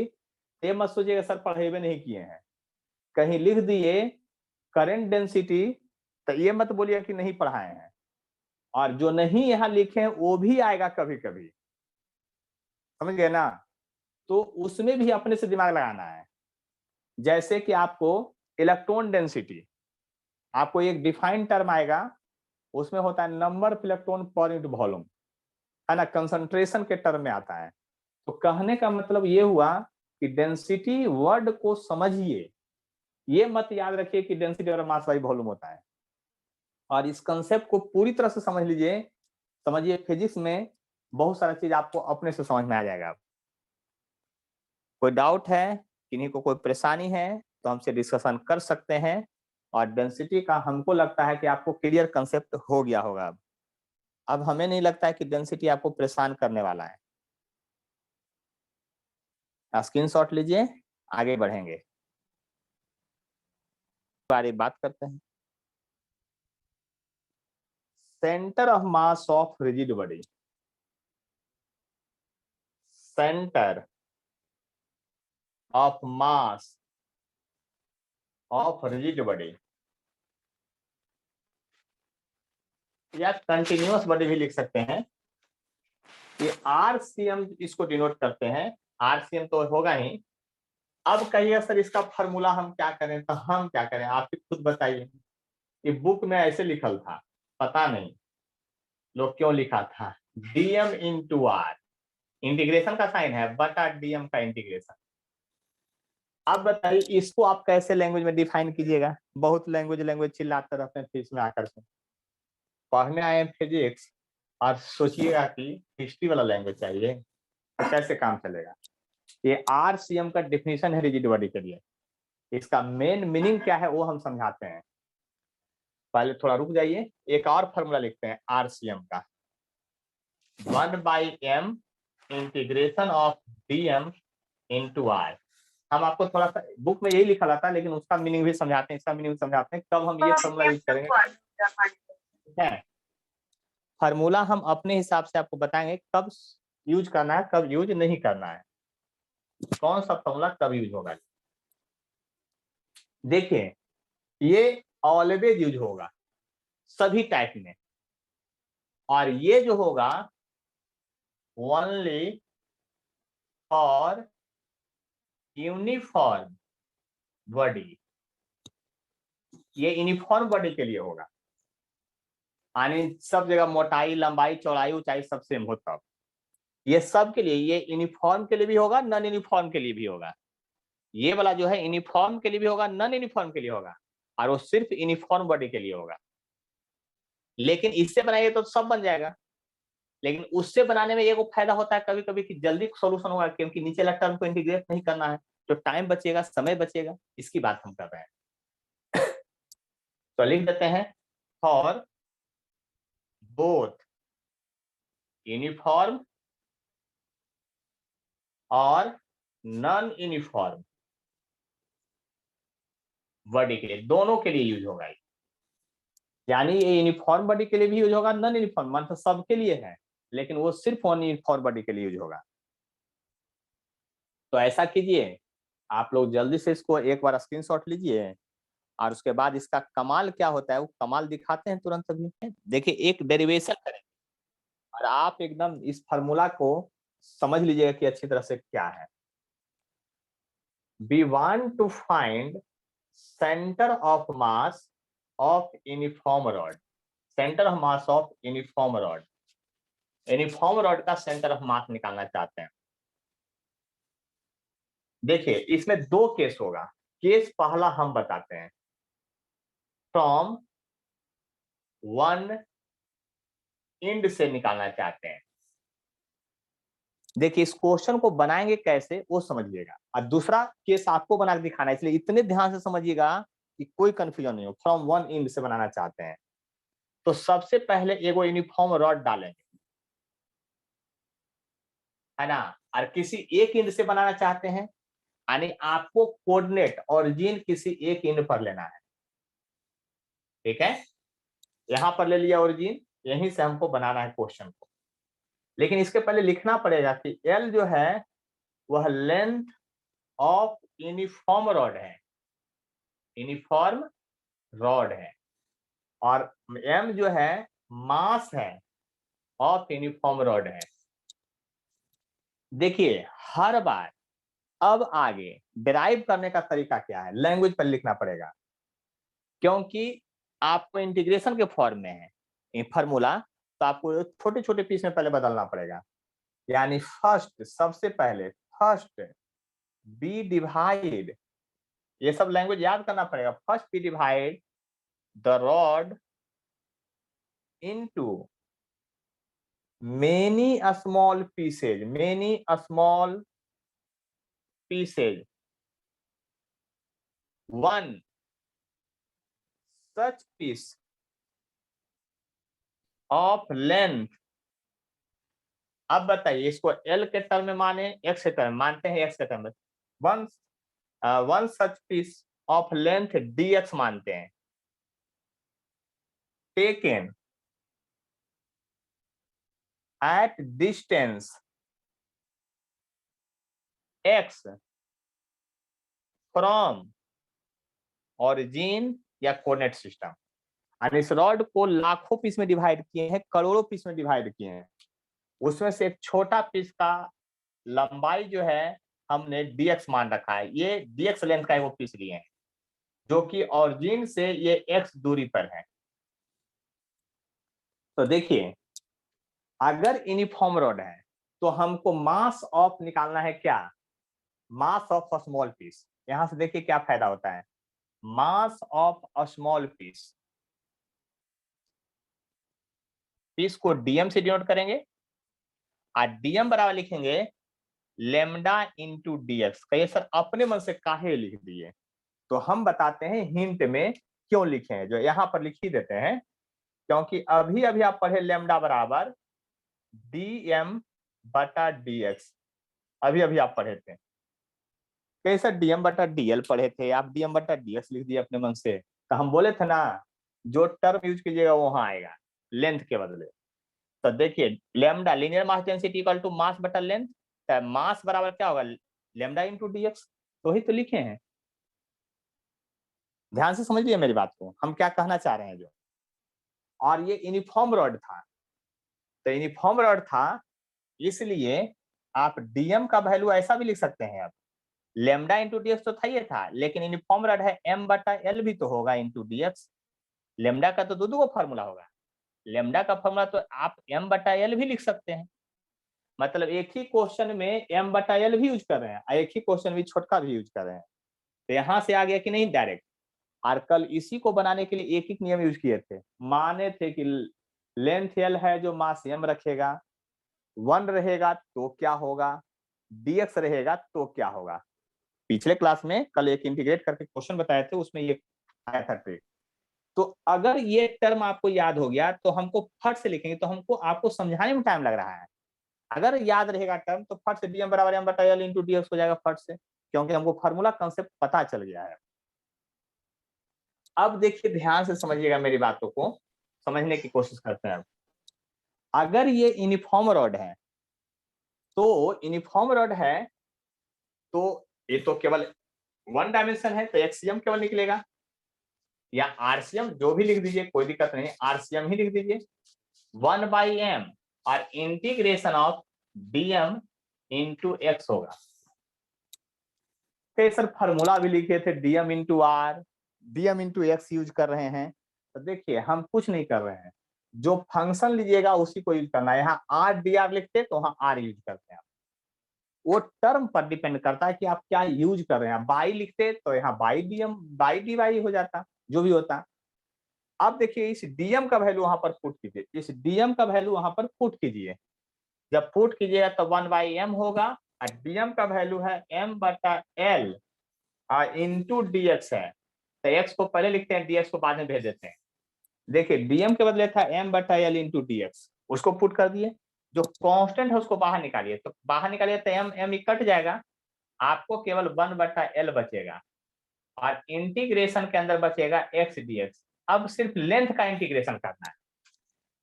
ये मत सोचिएगा सर पढ़ेबे नहीं किए हैं। कहीं लिख दिए करंट डेंसिटी, तो ये मत बोलिए कि नहीं पढ़ाए हैं। और जो नहीं यहाँ लिखे हैं वो भी आएगा कभी कभी, समझ गए ना। तो उसमें भी अपने से दिमाग लगाना है। जैसे कि आपको इलेक्ट्रॉन डेंसिटी, आपको एक डिफाइंड टर्म आएगा, उसमें होता है number of electron per unit volume, है ना, कंसंट्रेशन के टर्म में आता है। तो कहने का मतलब ये हुआ कि डेंसिटी वर्ड को समझिए, ये मत याद रखिए कि डेंसिटी और मास बाई वॉल्यूम होता है। और इस कंसेप्ट को पूरी तरह से समझ लीजिए, समझिए फिजिक्स में बहुत सारा चीज आपको अपने से समझ में आ जाएगा। कोई डाउट है, किन्हीं को कोई परेशानी है तो हमसे डिस्कशन कर सकते हैं। और डेंसिटी का हमको लगता है कि आपको क्लियर कंसेप्ट हो गया होगा। अब हमें नहीं लगता है कि डेंसिटी आपको परेशान करने वाला है। स्क्रीनशॉट लीजिए, आगे बढ़ेंगे, बारे बात करते हैं। Centre of mass of rigid body, centre of mass of rigid body, या कंटिन्यूअस बॉडी भी लिख सकते हैं। ये RCM इसको डिनोट करते हैं, RCM तो होगा ही, अब कहिए सर इसका फॉर्मूला हम क्या करें, तो हम क्या करें आप ही खुद बताइए। ये बुक में ऐसे लिखल था, पता नहीं लोग क्यों लिखा था, dm इंटू आर, इंटीग्रेशन का साइन है बटा dm का इंटीग्रेशन। अब बताइए इसको आप कैसे लैंग्वेज में डिफाइन कीजिएगा। बहुत लैंग्वेज चिल्लाते रहते हैं फिर इसमें आकर से पढ़ने आए फिजिक्स और सोचिएगा कि हिस्ट्री वाला लैंग्वेज चाहिए, तो कैसे काम चलेगा। ये आरसीएम का डेफिनेशन है रिजिड बॉडी के लिए, इसका मेन मीनिंग क्या है वो हम समझाते हैं। पहले थोड़ा रुक जाइए, एक और फॉर्मूला लिखते हैं आरसीएम का, 1/m integration of dm into r. हम आपको थोड़ा सा बुक में यही लिखा रहता है लेकिन उसका मीनिंग भी समझाते हैं, इसका मीनिंग समझाते हैं, कब हम ये फॉर्मूला यूज करेंगे। ठीक है, फार्मूला हम अपने हिसाब से आपको बताएंगे कब यूज करना है कब यूज नहीं करना है, कौन सा फॉर्मूला कब यूज होगा। देखिए ये ऑलवेज यूज होगा सभी टाइप में, और ये जो होगा ओनली फॉर यूनिफॉर्म बॉडी, ये यूनिफॉर्म बॉडी के लिए होगा, यानी सब जगह मोटाई लंबाई चौड़ाई ऊंचाई सब सेम हो तब ये सब के लिए, ये यूनिफॉर्म के लिए भी होगा नॉन यूनिफॉर्म के लिए भी होगा। ये वाला जो है यूनिफॉर्म के लिए भी होगा नॉन यूनिफॉर्म के लिए होगा, और वो सिर्फ यूनिफॉर्म बॉडी के लिए होगा। लेकिन इससे बनाइए तो सब बन जाएगा, लेकिन उससे बनाने में ये को फायदा होता है कभी कभी कि जल्दी सॉल्यूशन होगा, क्योंकि नीचे वाला टर्म को इंटीग्रेट नहीं करना है, तो टाइम बचेगा समय बचेगा, इसकी बात हम कर रहे हैं। तो लिख देते हैं फॉर बोथ यूनिफॉर्म और नॉन यूनिफॉर्म बॉडी के लिए, दोनों के लिए यूज होगा। यानी ये यूनिफॉर्म बॉडी के लिए भी यूज होगा नॉन यूनिफॉर्म मतलब सबके लिए है, लेकिन वो सिर्फ वन यूनिफॉर्म बॉडी के लिए यूज होगा। तो ऐसा कीजिए आप लोग जल्दी से इसको एक बार स्क्रीनशॉट लीजिए, और उसके बाद इसका कमाल क्या होता है वो कमाल दिखाते हैं तुरंत अभी। देखिए एक डेरिवेशन करेंगे और आप एकदम इस फार्मूला को समझ लीजिएगा कि अच्छी तरह से क्या है। We want to find center of mass of uniform rod, centre of mass of uniform rod, uniform rod का सेंटर ऑफ मास निकालना चाहते हैं। देखिए इसमें दो केस होगा, केस पहला हम बताते हैं, फ्रॉम वन एंड से निकालना चाहते हैं। देखिए इस क्वेश्चन को बनाएंगे कैसे वो समझिएगा, और दूसरा केस आपको बना के दिखाना है, इसलिए इतने ध्यान से समझिएगा कि कोई कंफ्यूजन नहीं हो। फ्रॉम वन एंड से बनाना चाहते हैं तो सबसे पहले एगो यूनिफॉर्म रॉड डालेंगे, है ना, और किसी एक एंड से बनाना चाहते हैं, यानी आपको कोऑर्डिनेट ओरिजिन किसी एक एंड पर लेना है। ठीक है, यहां पर ले लिया ओरिजिन, यहीं से हमको बनाना है क्वेश्चन को। लेकिन इसके पहले लिखना पड़ेगा कि एल जो है वह लेंथ ऑफ यूनिफॉर्म रॉड है, यूनिफॉर्म रॉड है, और एम जो है मास है ऑफ यूनिफॉर्म रॉड है। देखिए हर बार अब आगे डिराइव करने का तरीका क्या है, लैंग्वेज पर लिखना पड़ेगा, क्योंकि आपको इंटीग्रेशन के फॉर्म में है फॉर्मूला, तो आपको छोटे छोटे पीस में पहले बदलना पड़ेगा। यानी फर्स्ट सबसे पहले फर्स्ट बी डिवाइड, ये सब लैंग्वेज याद करना पड़ेगा। First be divide the rod into many small pieces, many small pieces, one such piece of length. अब बताइए इसको एल के टर्म में माने एक्स के टर्म मानते हैं, एक्स के टर्म में one such piece of length dx मानते हैं, taken at distance x from origin या कोऑर्डिनेट सिस्टम। और इस रॉड को लाखों पीस में डिवाइड किए हैं, करोड़ों पीस में डिवाइड किए हैं, उसमें से एक छोटा पीस का लंबाई जो है हमने dx मान रखा है, ये dx लेंथ का वो पीस लिए हैं जो कि ऑरिजिन से ये x दूरी पर है। तो देखिए अगर यूनिफॉर्म रॉड है तो हमको मास ऑफ निकालना है, क्या, mass of a small piece. यहां से देखिए क्या फायदा होता है, mass of a small piece, piece को डीएम से डिनोट करेंगे और डीएम बराबर लिखेंगे लेमडा इंटू डीएक्स। कहिए सर अपने मन से काहे लिख दिए, तो हम बताते हैं हिंट में क्यों लिखे हैं, जो यहाँ पर लिख ही देते हैं, क्योंकि अभी अभी आप पढ़े लेमडा बराबर डीएम बटा डीएक्स, अभी अभी आप पढ़े थे। कैसा डीएम बटा डीएल पढ़े थे आप, डीएम बटा डीएक्स लिख दिए अपने मन से। तो हम बोले थे ना जो टर्म यूज कीजिएगा वहां आएगा लेंथ के बदले। तो देखिए lambda linear mass density equal to mass बटा लेंथ, तो मास बराबर क्या होगा, लेमडा इंटू डीएक्स, तो ही तो लिखे हैं। ध्यान से समझिए मेरी बात को, हम क्या कहना चाह रहे हैं जो। और ये यूनिफॉर्म रॉड था, तो यूनिफॉर्म रॉड था इसलिए आप डीएम का वैल्यू ऐसा भी लिख सकते हैं, आप लेमडा इंटू डीएक्स तो था ये था, लेकिन यूनिफॉर्म रॉड है एम बटा एल भी तो होगा इंटू डीएक्स। लेमडा का तो दो फॉर्मूला होगा, लेमडा का फॉर्मूला तो आप एम बटा एल भी लिख सकते हैं, मतलब एक ही क्वेश्चन में एम बटा एल भी यूज कर रहे हैं, एक ही क्वेश्चन में छोटका भी यूज कर रहे हैं। तो यहां से आ गया कि नहीं डायरेक्ट। और कल इसी को बनाने के लिए एक ही नियम यूज किए थे, माने थे कि लेंथ एल है जो मास एम रखेगा, 1 रहेगा तो क्या होगा, डीएक्स रहेगा तो क्या होगा। पिछले क्लास में कल एक इंटीग्रेट करके क्वेश्चन बताए थे, उसमें ये आया था ट्रिक। तो अगर ये टर्म आपको याद हो गया तो हमको फट से लिखेंगे, तो हमको आपको समझाने में टाइम लग रहा है। अगर याद रहेगा टर्म तो फट से डीएम बराबर एम बटा एल इंटू डीएक्स हो जाएगा फट से, क्योंकि हमको फार्मूला कंसेप्ट पता चल गया है। अब देखिए ध्यान से समझिएगा मेरी बातों को, समझने की कोशिश करते हैं। अगर ये यूनिफॉर्म रॉड है तो यूनिफॉर्म रॉड है तो ये तो केवल 1 डायमेंशन है, तो एक्सियम केवल निकलेगा, या आरसीएम जो भी लिख दीजिए कोई दिक्कत नहीं, आरसीएम ही लिख दीजिए 1/m और integration of dm into x होगा। तो सर फॉर्मूला भी लिखे थे dm into r, dm into x use कर रहे हैं। तो देखिए हम कुछ नहीं कर रहे हैं, जो फंक्शन लीजिएगा उसी को यूज करना है। यहाँ आर डी आर लिखते तो वहां आर यूज करते हैं, वो टर्म पर डिपेंड करता है कि आप क्या यूज कर रहे हैं। बाई लिखते तो यहाँ by dm by d y हो जाता, जो भी होता। अब देखिए इस डीएम का वैल्यू वहां पर पुट कीजिए, इस डीएम का वैल्यू वहां पर पुट कीजिए, जब पुट कीजिएगा तो 1/m होगा, और डीएम का वैल्यू है m बटा एल इंटू डीएक्स है, तो एक्स को पहले लिखते हैं, डीएक्स को बाद में भेज देते हैं। देखिए डीएम के बदले था m बटा एल इंटू डीएक्स, उसको पुट कर दिए, जो कांस्टेंट है उसको बाहर निकालिए, तो बाहर निकालिए तो m m कट जाएगा, आपको केवल 1 बटा एल बचेगा, और इंटीग्रेशन के अंदर बचेगा x dx। अब सिर्फ लेंथ का इंटीग्रेशन करना है,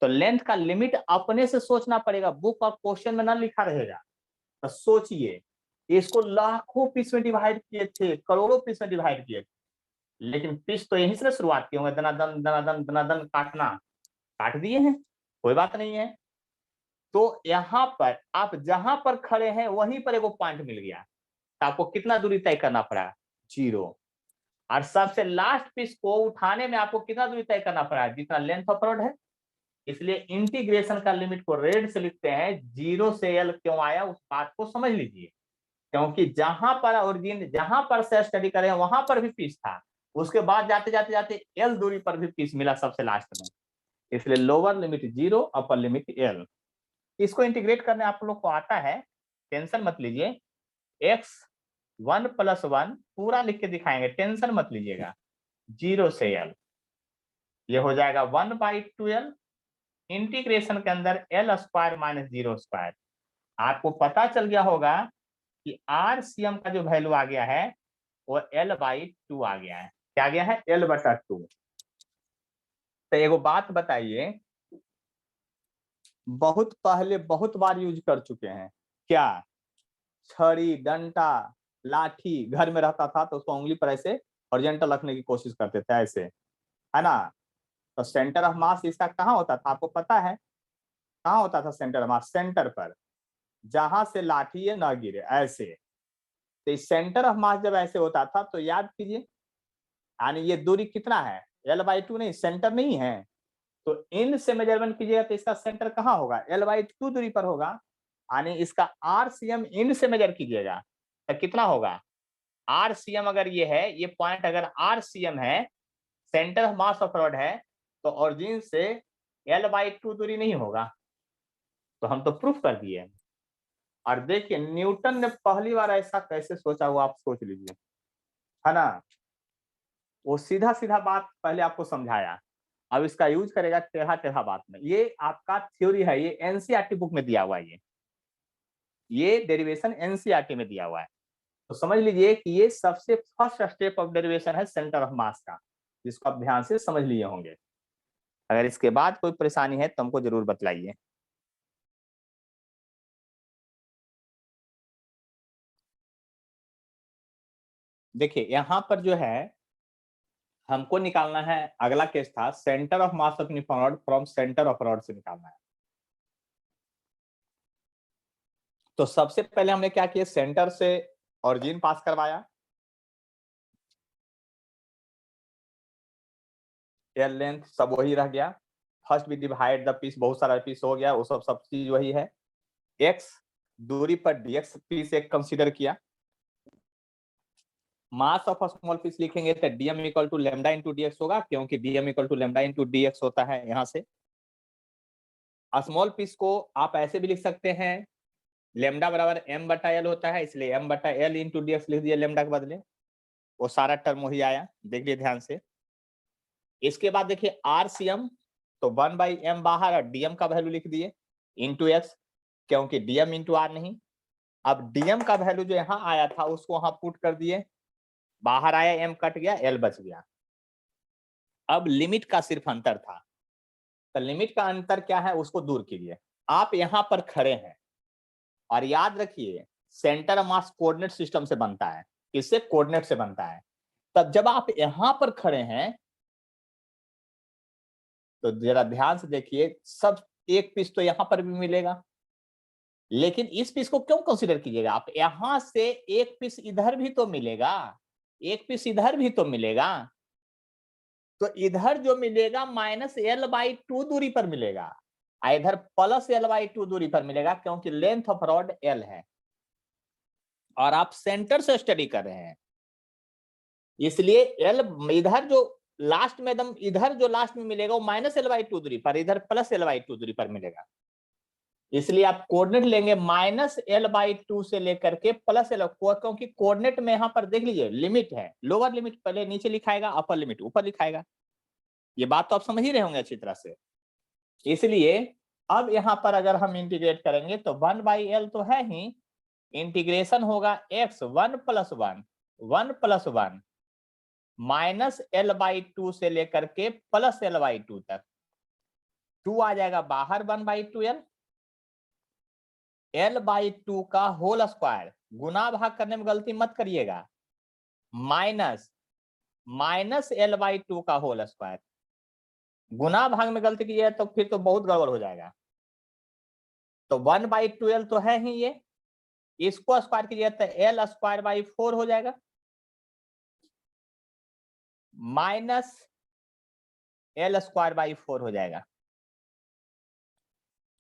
तो लेंथ का लिमिट अपने से सोचना पड़ेगा, बुक और क्वेश्चन में ना लिखा रहेगा। तो सोचिए इसको लाखों पीस में डिवाइड किए थे, करोड़ों पीस में डिवाइड किए थे, लेकिन पीस तो यहीं से शुरुआत किए होंगे, दनादन दनादन दनादन काटना, काट दिए हैं, कोई बात नहीं है। तो यहाँ पर आप जहां पर खड़े हैं वहीं पर एगो पॉइंट मिल गया, तो आपको कितना दूरी तय करना पड़ा, 0। और सबसे लास्ट पीस को उठाने में आपको कितना दूरी तय करना पड़ा, जितना लेंथ ऑफ रॉड है। इसलिए इंटीग्रेशन का लिमिट को रेड से लिखते हैं, 0 से एल क्यों आया उस बात को समझ लीजिए, क्योंकि जहां पर ओरिजिन, जहां पर से स्टडी करें वहां पर भी पीस था, उसके बाद जाते जाते जाते एल दूरी पर भी पीस मिला सबसे लास्ट में, इसलिए lower limit 0 upper limit L. इसको इंटीग्रेट करने आप लोग को आता है, टेंशन मत लीजिए, x 1 + 1 पूरा लिख के दिखाएंगे, टेंशन मत लीजिएगा। 0 से एल ये हो जाएगा 1/2l, इंटीग्रेशन के अंदर एल स्क्वायर माइनस 0 स्क्वायर। आपको पता चल गया होगा कि आरसीएम का जो वैल्यू आ गया है वो l/2 आ गया है, क्या आ गया है, l/2। तो एगो बात बताइए, बहुत पहले बहुत बार यूज कर चुके हैं क्या, छड़ी डंडा लाठी घर में रहता था तो उसको उंगली पर ऐसे हॉरिजॉन्टल रखने की कोशिश करते थे, ऐसे है ना। तो सेंटर ऑफ मास इसका कहाँ होता था आपको पता है, कहाँ होता था सेंटर ऑफ मास, सेंटर पर, जहां से लाठी ये ना गिरे, ऐसे तो सेंटर ऑफ मास जब ऐसे होता था तो याद कीजिए, यानी ये दूरी कितना है, L/2 नहीं, सेंटर नहीं है, तो इन से मेजरमेंट कीजिएगा तो इसका सेंटर कहाँ होगा, L/2 दूरी पर होगा। यानी इसका RCM इन से मेजर कीजिएगा तो कितना होगा, RCM अगर ये है, ये पॉइंट अगर RCM है, centre of mass of rod है, तो ओरिजिन से L/2 दूरी नहीं होगा। तो हम तो प्रूफ कर दिए। और देखिए न्यूटन ने पहली बार ऐसा कैसे सोचा, वो आप सोच लीजिए, है ना। वो सीधा सीधा बात पहले आपको समझाया, अब इसका यूज करेगा टेढ़ा टेढ़ा बात में। ये आपका थ्योरी है, ये एनसीईआरटी बुक में दिया हुआ है, ये डेरिवेशन एनसीईआरटी में दिया हुआ है। तो समझ लीजिए कि ये सबसे फर्स्ट स्टेप ऑफ डेरिवेशन है सेंटर ऑफ मास का, जिसको आप ध्यान से समझ लिए होंगे। अगर इसके बाद कोई परेशानी है तो हमको जरूर बतलाइए। देखिए यहां पर जो है हमको निकालना है, अगला केस था centre of mass of uniform rod from centre of rod से निकालना है। तो सबसे पहले हमने क्या किया, सेंटर से ऑरिजिन पास करवाया, एल लेंथ सब वही रह गया, फर्स्ट भी डिवाइड द पीस, बहुत सारा पीस हो गया, वो सब चीज वही है। एक्स दूरी पर डीएक्स पीस एक कंसीडर किया, मास ऑफ स्मॉल पीस लिखेंगे तो dm equal to lambda into dx होगा, क्योंकि dm equal to lambda into dx होता है। यहां से स्मॉल पीस को आप ऐसे भी लिख सकते हैं, लैम्डा बराबर m/l होता है, इसलिए m/l इंटू डीएक्स लिख दिया लैम्डा के बदले, वो सारा टर्म वही आया, देख लिए ध्यान से। इसके बाद देखिए RCM, तो 1/m बाहर और डीएम का वैल्यू लिख दिए इंटू एक्स, क्योंकि डीएम इंटू आर नहीं। अब डीएम का वैल्यू जो यहाँ आया था उसको वहां पुट कर दिए, बाहर आया m कट गया, l बच गया। अब लिमिट का सिर्फ अंतर था, तो लिमिट का अंतर क्या है उसको दूर कीजिए। आप यहाँ पर खड़े हैं और याद रखिए सेंटर मास कोऑर्डिनेट सिस्टम से बनता है, किससे, कोऑर्डिनेट से बनता है। तब जब आप यहां पर खड़े हैं तो जरा ध्यान से देखिए, सब एक पीस तो यहां पर भी मिलेगा, लेकिन इस पीस को क्यों कंसीडर कीजिएगा आप, यहां से एक पीस इधर भी तो मिलेगा, एक पीस इधर भी तो मिलेगा, तो इधर जो मिलेगा -L/2 दूरी पर मिलेगा, इधर +L/2 दूरी पर मिलेगा, क्योंकि लेंथ ऑफ रॉड L है और आप सेंटर से स्टडी कर रहे हैं, इसलिए L इधर जो लास्ट में एकदम इधर जो लास्ट में मिलेगा वो -L/2 दूरी पर, इधर +L/2 दूरी पर मिलेगा। इसलिए आप कोऑर्डिनेट लेंगे -L/2 से लेकर के +L, क्योंकि कोऑर्डिनेट में यहां पर देख लीजिए लिमिट है, लोअर लिमिट पहले नीचे लिखाएगा, अपर लिमिट ऊपर लिखाएगा। ये बात तो आप समझ ही रहे होंगे अच्छी तरह से। इसलिए अब यहां पर अगर हम इंटीग्रेट करेंगे तो 1/L तो है ही, इंटीग्रेशन होगा x 1 + 1 1 + 1 -L/2 से लेकर के +L/2 तक, 2 आ जाएगा बाहर, 1/2L, L/2 का होल स्क्वायर, गुना भाग करने में गलती मत करिएगा, -L/2 का होल स्क्वायर, गुना भाग में गलती की है तो फिर तो बहुत गड़बड़ हो जाएगा। तो 1/2L तो है ही ये, इसको स्क्वायर कीजिए तो L²/4 हो जाएगा, -L²/4 हो जाएगा।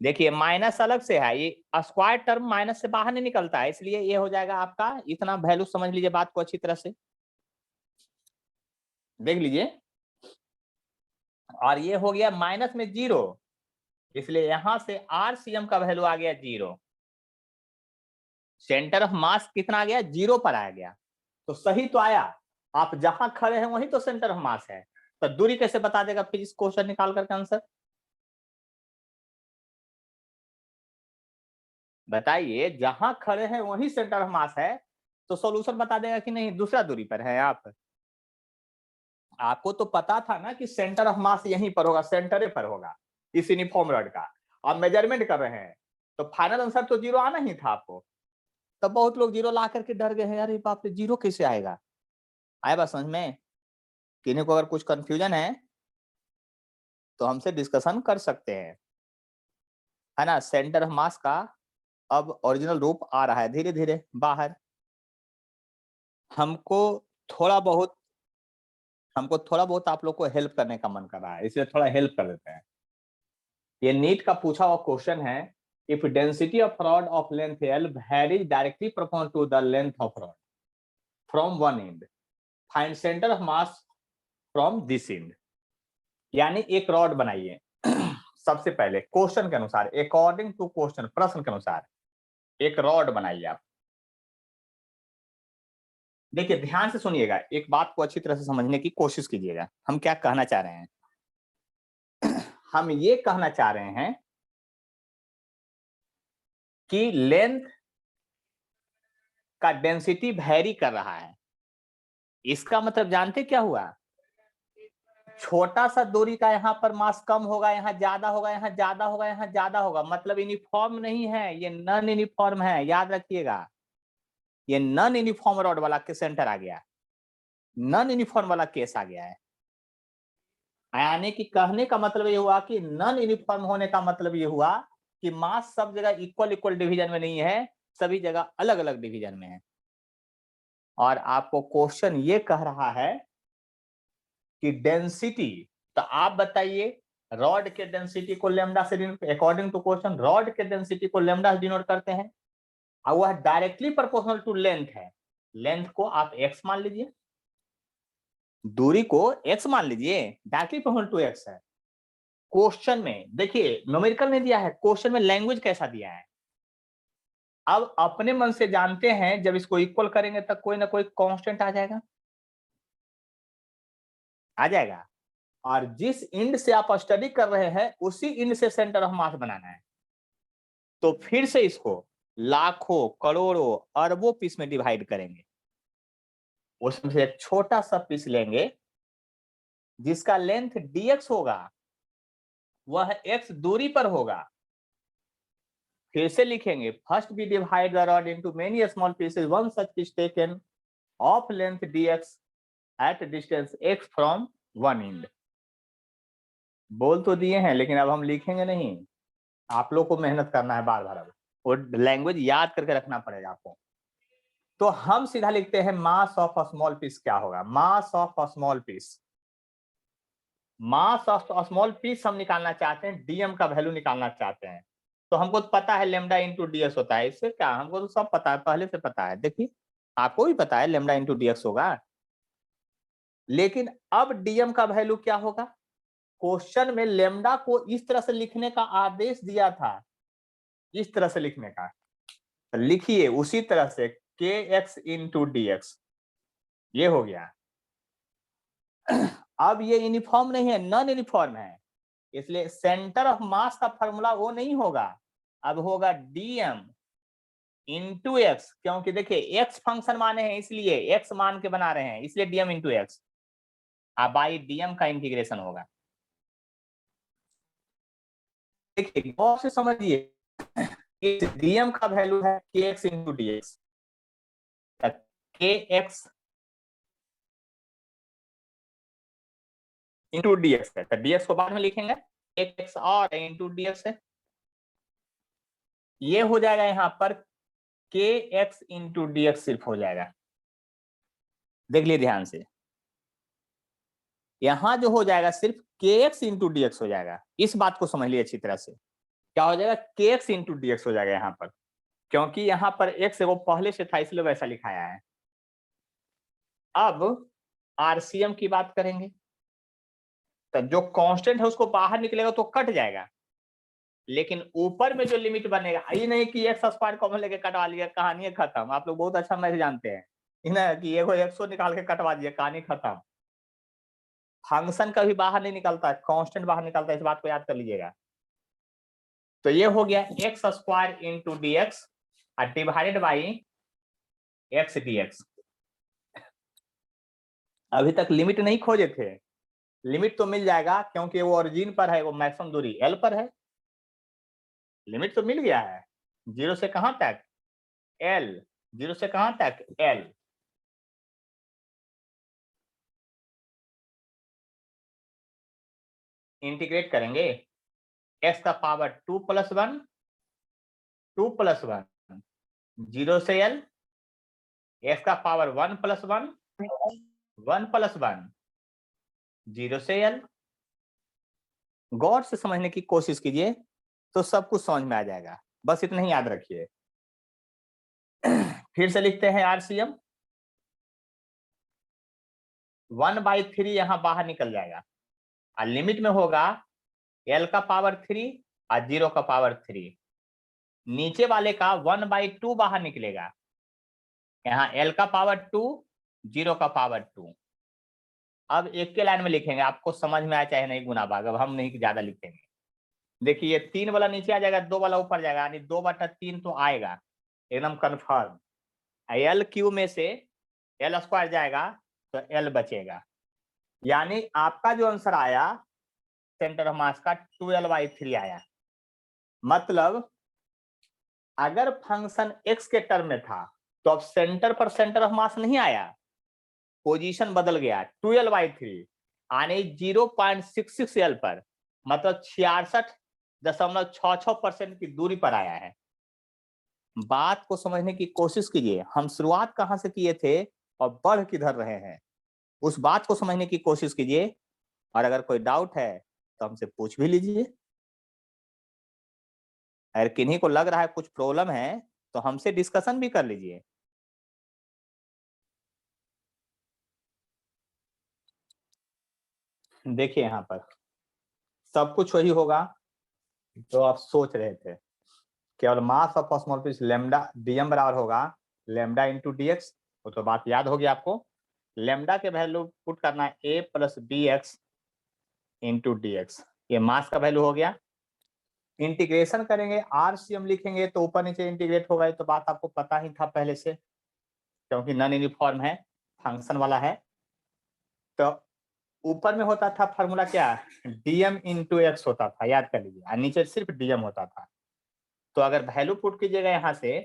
देखिए माइनस अलग से है, ये स्क्वायर टर्म माइनस से बाहर नहीं निकलता है, इसलिए ये हो जाएगा आपका, इतना वैल्यू समझ लीजिए बात को अच्छी तरह से, देख लीजिए। और ये हो गया माइनस में 0, इसलिए यहां से RCM का वैल्यू आ गया 0, सेंटर ऑफ मास कितना आ गया, 0 पर आ गया। तो सही तो आया, आप जहां खड़े हैं वही तो सेंटर ऑफ मास है। तो दूरी कैसे बता देगा फिजिक्स क्वेश्चन निकाल करके आंसर बताइए, जहां खड़े हैं वही सेंटर ऑफ मास है, तो सॉल्यूशन बता देगा कि नहीं दूसरा दूरी पर है। आपको तो पता था ना कि सेंटर ऑफ मास यहीं पर होगा, सेंटर पर होगा इस यूनिफॉर्म रॉड का, आप मेजरमेंट कर रहे हैं तो फाइनल आंसर तो 0 आना ही था आपको। तब बहुत लोग 0 ला करके डर गए हैं, अरे बाप रे 0 कैसे आएगा। आए बात समझ में, किन्हीं को अगर कुछ कंफ्यूजन है तो हमसे डिस्कशन कर सकते हैं, है ना। सेंटर ऑफ मास का अब ओरिजिनल रूप आ रहा है धीरे धीरे बाहर। हमको थोड़ा बहुत आप लोग को हेल्प करने का मन कर रहा है, इसलिए थोड़ा हेल्प कर देते हैं। ये नीट का पूछा हुआ क्वेश्चन है, if density of rod of length L varies directly proportional to the length of rod from one end, find centre of mass from this end. यानी एक रॉड बनाइए सबसे पहले क्वेश्चन के अनुसार, अकॉर्डिंग टू क्वेश्चन, प्रश्न के अनुसार एक रॉड बनाइए आप। देखिए ध्यान से सुनिएगा, एक बात को अच्छी तरह से समझने की कोशिश कीजिएगा। हम क्या कहना चाह रहे हैं? हम ये कहना चाह रहे हैं कि लेंथ का डेंसिटी वैरी कर रहा है। इसका मतलब जानते क्या हुआ? छोटा सा दूरी का यहाँ पर मास कम होगा, यहाँ ज्यादा होगा, यहाँ ज्यादा होगा, यहाँ ज्यादा होगा, मतलब यूनिफॉर्म नहीं है, ये नॉन यूनिफॉर्म है, याद रखिएगा। ये नॉन यूनिफॉर्म रॉड वाला के सेंटर आ गया, नॉन यूनिफॉर्म वाला केस आ गया है। यानी कि कहने का मतलब ये हुआ कि नॉन यूनिफॉर्म होने का मतलब ये हुआ कि मास सब जगह इक्वल डिवीजन में नहीं है, सभी जगह अलग अलग डिवीजन में है। और आपको क्वेश्चन ये कह रहा है कि डेंसिटी, तो आप बताइए रॉड के डेंसिटी को लेमडा से, अकॉर्डिंग टू क्वेश्चन रॉड के डेंसिटी को लेमडा से डिनोट करते हैं, और वह डायरेक्टली प्रोपोर्शनल टू लेंथ है। लेंथ को आप x मान लीजिए, दूरी को x मान लीजिए, डायरेक्टली प्रोपोर्शनल टू x है। क्वेश्चन में देखिए न्यूमेरिकल नहीं दिया है, क्वेश्चन में लैंग्वेज कैसा दिया है। अब अपने मन से जानते हैं जब इसको इक्वल करेंगे तब कोई ना कोई कांस्टेंट आ जाएगा, और जिस इंड से आप स्टडी कर रहे हैं उसी इंड से सेंटर ऑफ मास बनाना है। तो फिर से इसको लाखों, करोड़ों, अरबों पीस में डिवाइड करेंगे। उसमें से एक छोटा सा पीस लेंगे जिसका लेंथ dx होगा, वह x दूरी पर होगा। फिर से लिखेंगे, first we divide the rod into many small pieces, one such piece taken of length dx at distance x from one end. बोल तो दिए हैं लेकिन अब हम लिखेंगे नहीं, आप लोग को मेहनत करना है बार बार, अब वो लैंग्वेज याद करके रखना पड़ेगा आपको। तो हम सीधा लिखते हैं mass of a small piece क्या होगा, mass of a small piece. Mass of small piece हम निकालना चाहते हैं, डीएम का वैल्यू निकालना चाहते हैं। तो हमको पता है लेमडा इंटू डीएक्स होता है, इससे क्या, हमको तो सब पता है, पहले से पता है। देखिए आपको भी पता है लेमडा इंटू डीएक्स होगा, लेकिन अब डीएम का वैल्यू क्या होगा? क्वेश्चन में लेमडा को इस तरह से लिखने का आदेश दिया था, इस तरह से लिखने का, तो लिखिए उसी तरह से के एक्स इंटू डीएक्स, ये हो गया। अब ये यूनिफॉर्म नहीं है, नॉन यूनिफॉर्म है, इसलिए सेंटर ऑफ मास का फॉर्मूला वो नहीं होगा, अब होगा डीएम इंटू एक्स, क्योंकि देखिए एक्स फंक्शन माने हैं इसलिए एक्स मान के बना रहे हैं, इसलिए डीएम इंटू एक्स। अब बाई डीएम का इंटीग्रेशन होगा। देखिए गौर से समझिए, डीएम का वैल्यू है के एक्स इंटू डीएक्स, के एक्स इंटू डीएक्स है, तो डीएक्स को बाद में लिखेंगे, एक एक्स और इंटू डीएक्स है, ये हो जाएगा यहाँ पर के एक्स इंटू डीएक्स सिर्फ हो जाएगा। देख लिए ध्यान से, यहां जो हो जाएगा सिर्फ के एक्स इंटू डीएक्स हो जाएगा। इस बात को समझ लिए अच्छी तरह से, क्या हो जाएगा, के एक्स इंटू डीएक्स हो जाएगा यहाँ पर, क्योंकि यहाँ पर एक्स वो पहले से था इसलिए वैसा लिखाया है। अब आरसीएम की बात करेंगे, तो जो कांस्टेंट है उसको बाहर निकलेगा तो कट जाएगा, लेकिन ऊपर में जो लिमिट बनेगा, ये नहीं कि एक्स स्क्वायर कॉमन लेके कटवा लिया, कहानी है खत्म। आप लोग बहुत अच्छा मैथ जानते हैं ना, कि एगो 100 निकाल के कटवा दिया, कहानी खत्म। फंक्शन कभी बाहर नहीं निकलता, कांस्टेंट बाहर निकलता है, इस बात को याद कर लीजिएगा। तो ये हो गया x square into D x divided by x D x. अभी तक लिमिट नहीं खोजे थे, लिमिट तो मिल जाएगा क्योंकि वो ओरिजिन पर है, वो मैक्सिमम दूरी एल पर है, लिमिट तो मिल गया है। जीरो से कहां तक, एल, जीरो से कहां तक, एल। इंटीग्रेट करेंगे, एक्स का पावर 2 + 1, 2 + 1, जीरो से एल, एक्स का पावर 1 + 1 1 + 1 0 से l। गौर से समझने की कोशिश कीजिए तो सब कुछ समझ में आ जाएगा, बस इतना ही याद रखिए। फिर से लिखते हैं आरसीएम। 1/3 यहां बाहर निकल जाएगा और लिमिट में होगा l का पावर 3 और 0 का पावर 3। नीचे वाले का 1/2 बाहर निकलेगा, यहाँ l का पावर 2 0 का पावर 2। अब एक के लाइन में लिखेंगे, आपको समझ में आया चाहे नहीं गुना भाग, अब हम नहीं ज्यादा लिखेंगे। देखिए ये 3 वाला नीचे आ जाएगा, 2 वाला ऊपर जाएगा, यानी 2/3 तो आएगा एकदम कन्फर्म। l क्यू में से l स्क्वायर जाएगा तो l बचेगा, यानी आपका जो आंसर आया सेंटर ऑफ मास का 12/3 आया। मतलब अगर फंक्शन x के टर्म में था तो अब सेंटर पर सेंटर ऑफ मास नहीं आया, पोजीशन बदल गया 12/3 यानी 0.66 l पर, मतलब 66.66% की दूरी पर आया है। बात को समझने की कोशिश कीजिए, हम शुरुआत कहां से किए थे और बढ़ किधर रहे हैं, उस बात को समझने की कोशिश कीजिए। और अगर कोई डाउट है तो हमसे पूछ भी लीजिए। अगर किन्हीं को लग रहा है कुछ प्रॉब्लम है तो हमसे डिस्कशन भी कर लीजिए। देखिए यहाँ पर सब कुछ वही होगा जो आप सोच रहे थे, केवल mass of osmosis lambda dm बराबर होगा लैम्डा इंटू dx। वो तो बात याद होगी आपको। लैम्डा के वैल्यू पुट करना है a + bx इंटू dx, ये मास का वैल्यू हो गया। इंटीग्रेशन करेंगे आरसीएम लिखेंगे तो ऊपर नीचे इंटीग्रेट होगा, ये तो बात आपको पता ही था पहले से, क्योंकि नॉन यूनिफॉर्म है, फंक्शन वाला है। तो ऊपर में होता था फार्मूला क्या, dm इंटू एक्स होता था, याद कर लीजिए, और नीचे सिर्फ dm होता था। तो अगर वैल्यू पुट कीजिएगा यहाँ से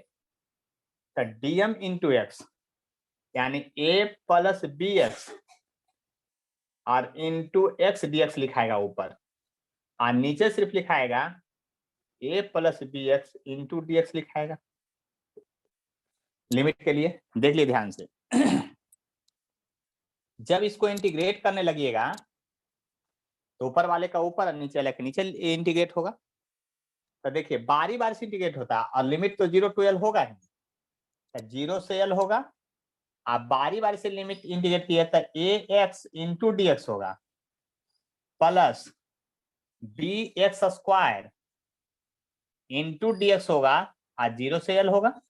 तो dm इंटू एक्स यानी a + bx और इंटू एक्स dx लिखाएगा ऊपर, और नीचे सिर्फ लिखाएगा a + bx इंटू dx लिखाएगा। लिमिट के लिए देख लिए ध्यान से। जब इसको इंटीग्रेट करने लगिएगा तो ऊपर वाले का ऊपर और नीचे वाले का नीचे इंटीग्रेट होगा। तो देखिए बारी बारी से इंटीग्रेट होता है और लिमिट तो 0 to l होगा ही, तो 0 से l होगा। आप बारी बारी से लिमिट इंटीग्रेट किए तो ax इंटू dx होगा प्लस bx² इंटू dx होगा और 0 से l होगा।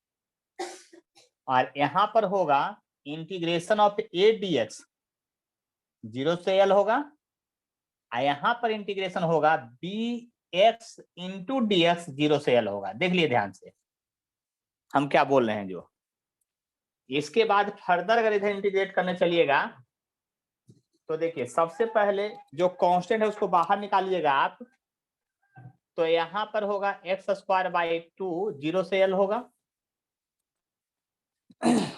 और यहां पर होगा इंटीग्रेशन ऑफ a dx 0 से l होगा, और यहां पर इंटीग्रेशन होगा bx इंटू dx 0 से l होगा। देख लिए ध्यान से हम क्या बोल रहे हैं। जो इसके बाद फर्दर अगर इधर इंटीग्रेट करने चलिएगा तो देखिए सबसे पहले जो कांस्टेंट है उसको बाहर निकालिएगा आप, तो यहां पर होगा x²/2 0 से l होगा,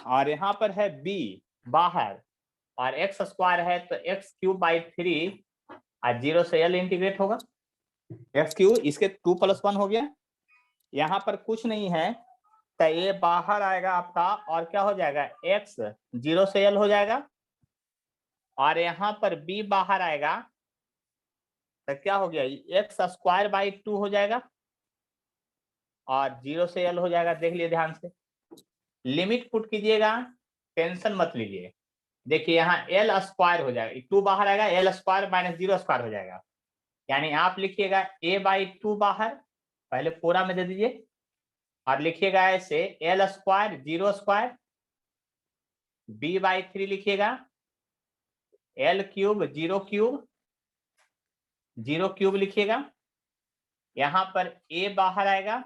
और यहां पर है b बाहर और x² है तो x³/3 और 0 से l इंटीग्रेट होगा। x³ इसके 2 + 1 हो गया। यहाँ पर कुछ नहीं है तो ये बाहर आएगा आपका और क्या हो जाएगा x 0 से l हो जाएगा, और यहाँ पर b बाहर आएगा तो क्या हो गया x²/2 हो जाएगा और 0 से l हो जाएगा। देख लिए ध्यान से, लिमिट पुट कीजिएगा, टेंशन मत लीजिए। देखिए यहाँ l² हो जाएगा, 2 बाहर आएगा, l² - 0² हो जाएगा, यानी आप लिखिएगा a/2 बाहर, पहले पूरा में दे दीजिए और लिखिएगा ऐसे l² 0² b/3 लिखिएगा l³ 0³ लिखिएगा। यहाँ पर a बाहर आएगा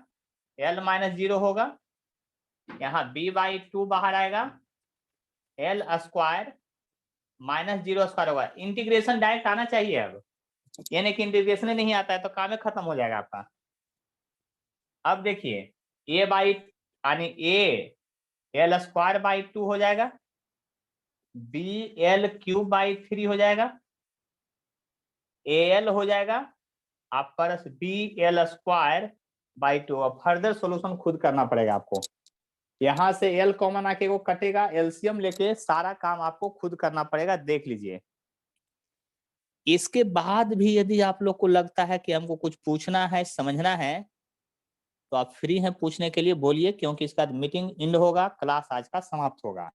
l - 0 होगा, यहाँ b/2 बाहर आएगा l² - 0² होगा। इंटीग्रेशन डायरेक्ट आना चाहिए, अब यानी कि इंटीग्रेशन ही नहीं आता है तो काम खत्म हो जाएगा आपका। अब देखिए यानी a l²/2 हो जाएगा, b l³/3 हो जाएगा, al हो जाएगा आप प्लस b l²/2। अब फर्दर सोल्यूशन खुद करना पड़ेगा आपको। यहां से एल कॉमन आके वो कटेगा, एलसीएम लेके सारा काम आपको खुद करना पड़ेगा, देख लीजिए। इसके बाद भी यदि आप लोग को लगता है कि हमको कुछ पूछना है, समझना है, तो आप फ्री हैं पूछने के लिए, बोलिए, क्योंकि इसका मीटिंग एंड होगा, क्लास आज का समाप्त होगा।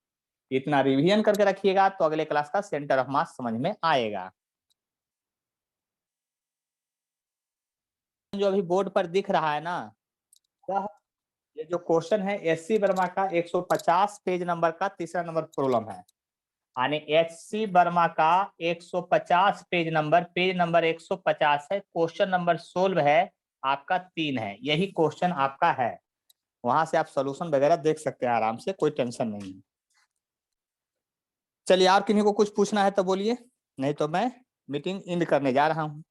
इतना रिवीजन करके रखिएगा तो अगले क्लास का सेंटर ऑफ मास समझ में आएगा। जो अभी बोर्ड पर दिख रहा है ना, ये जो क्वेश्चन है एससी वर्मा का 150 पेज नंबर का तीसरा नंबर प्रॉब्लम है। यानी एचसी वर्मा का 150 पेज नंबर 150 है, क्वेश्चन नंबर 16 है, आपका 3 है, यही क्वेश्चन आपका है। वहां से आप सॉल्यूशन वगैरह देख सकते हैं आराम से, कोई टेंशन नहीं है। चलिए, आप किन्हीं को कुछ पूछना है तो बोलिए, नहीं तो मैं मीटिंग एंड करने जा रहा हूं।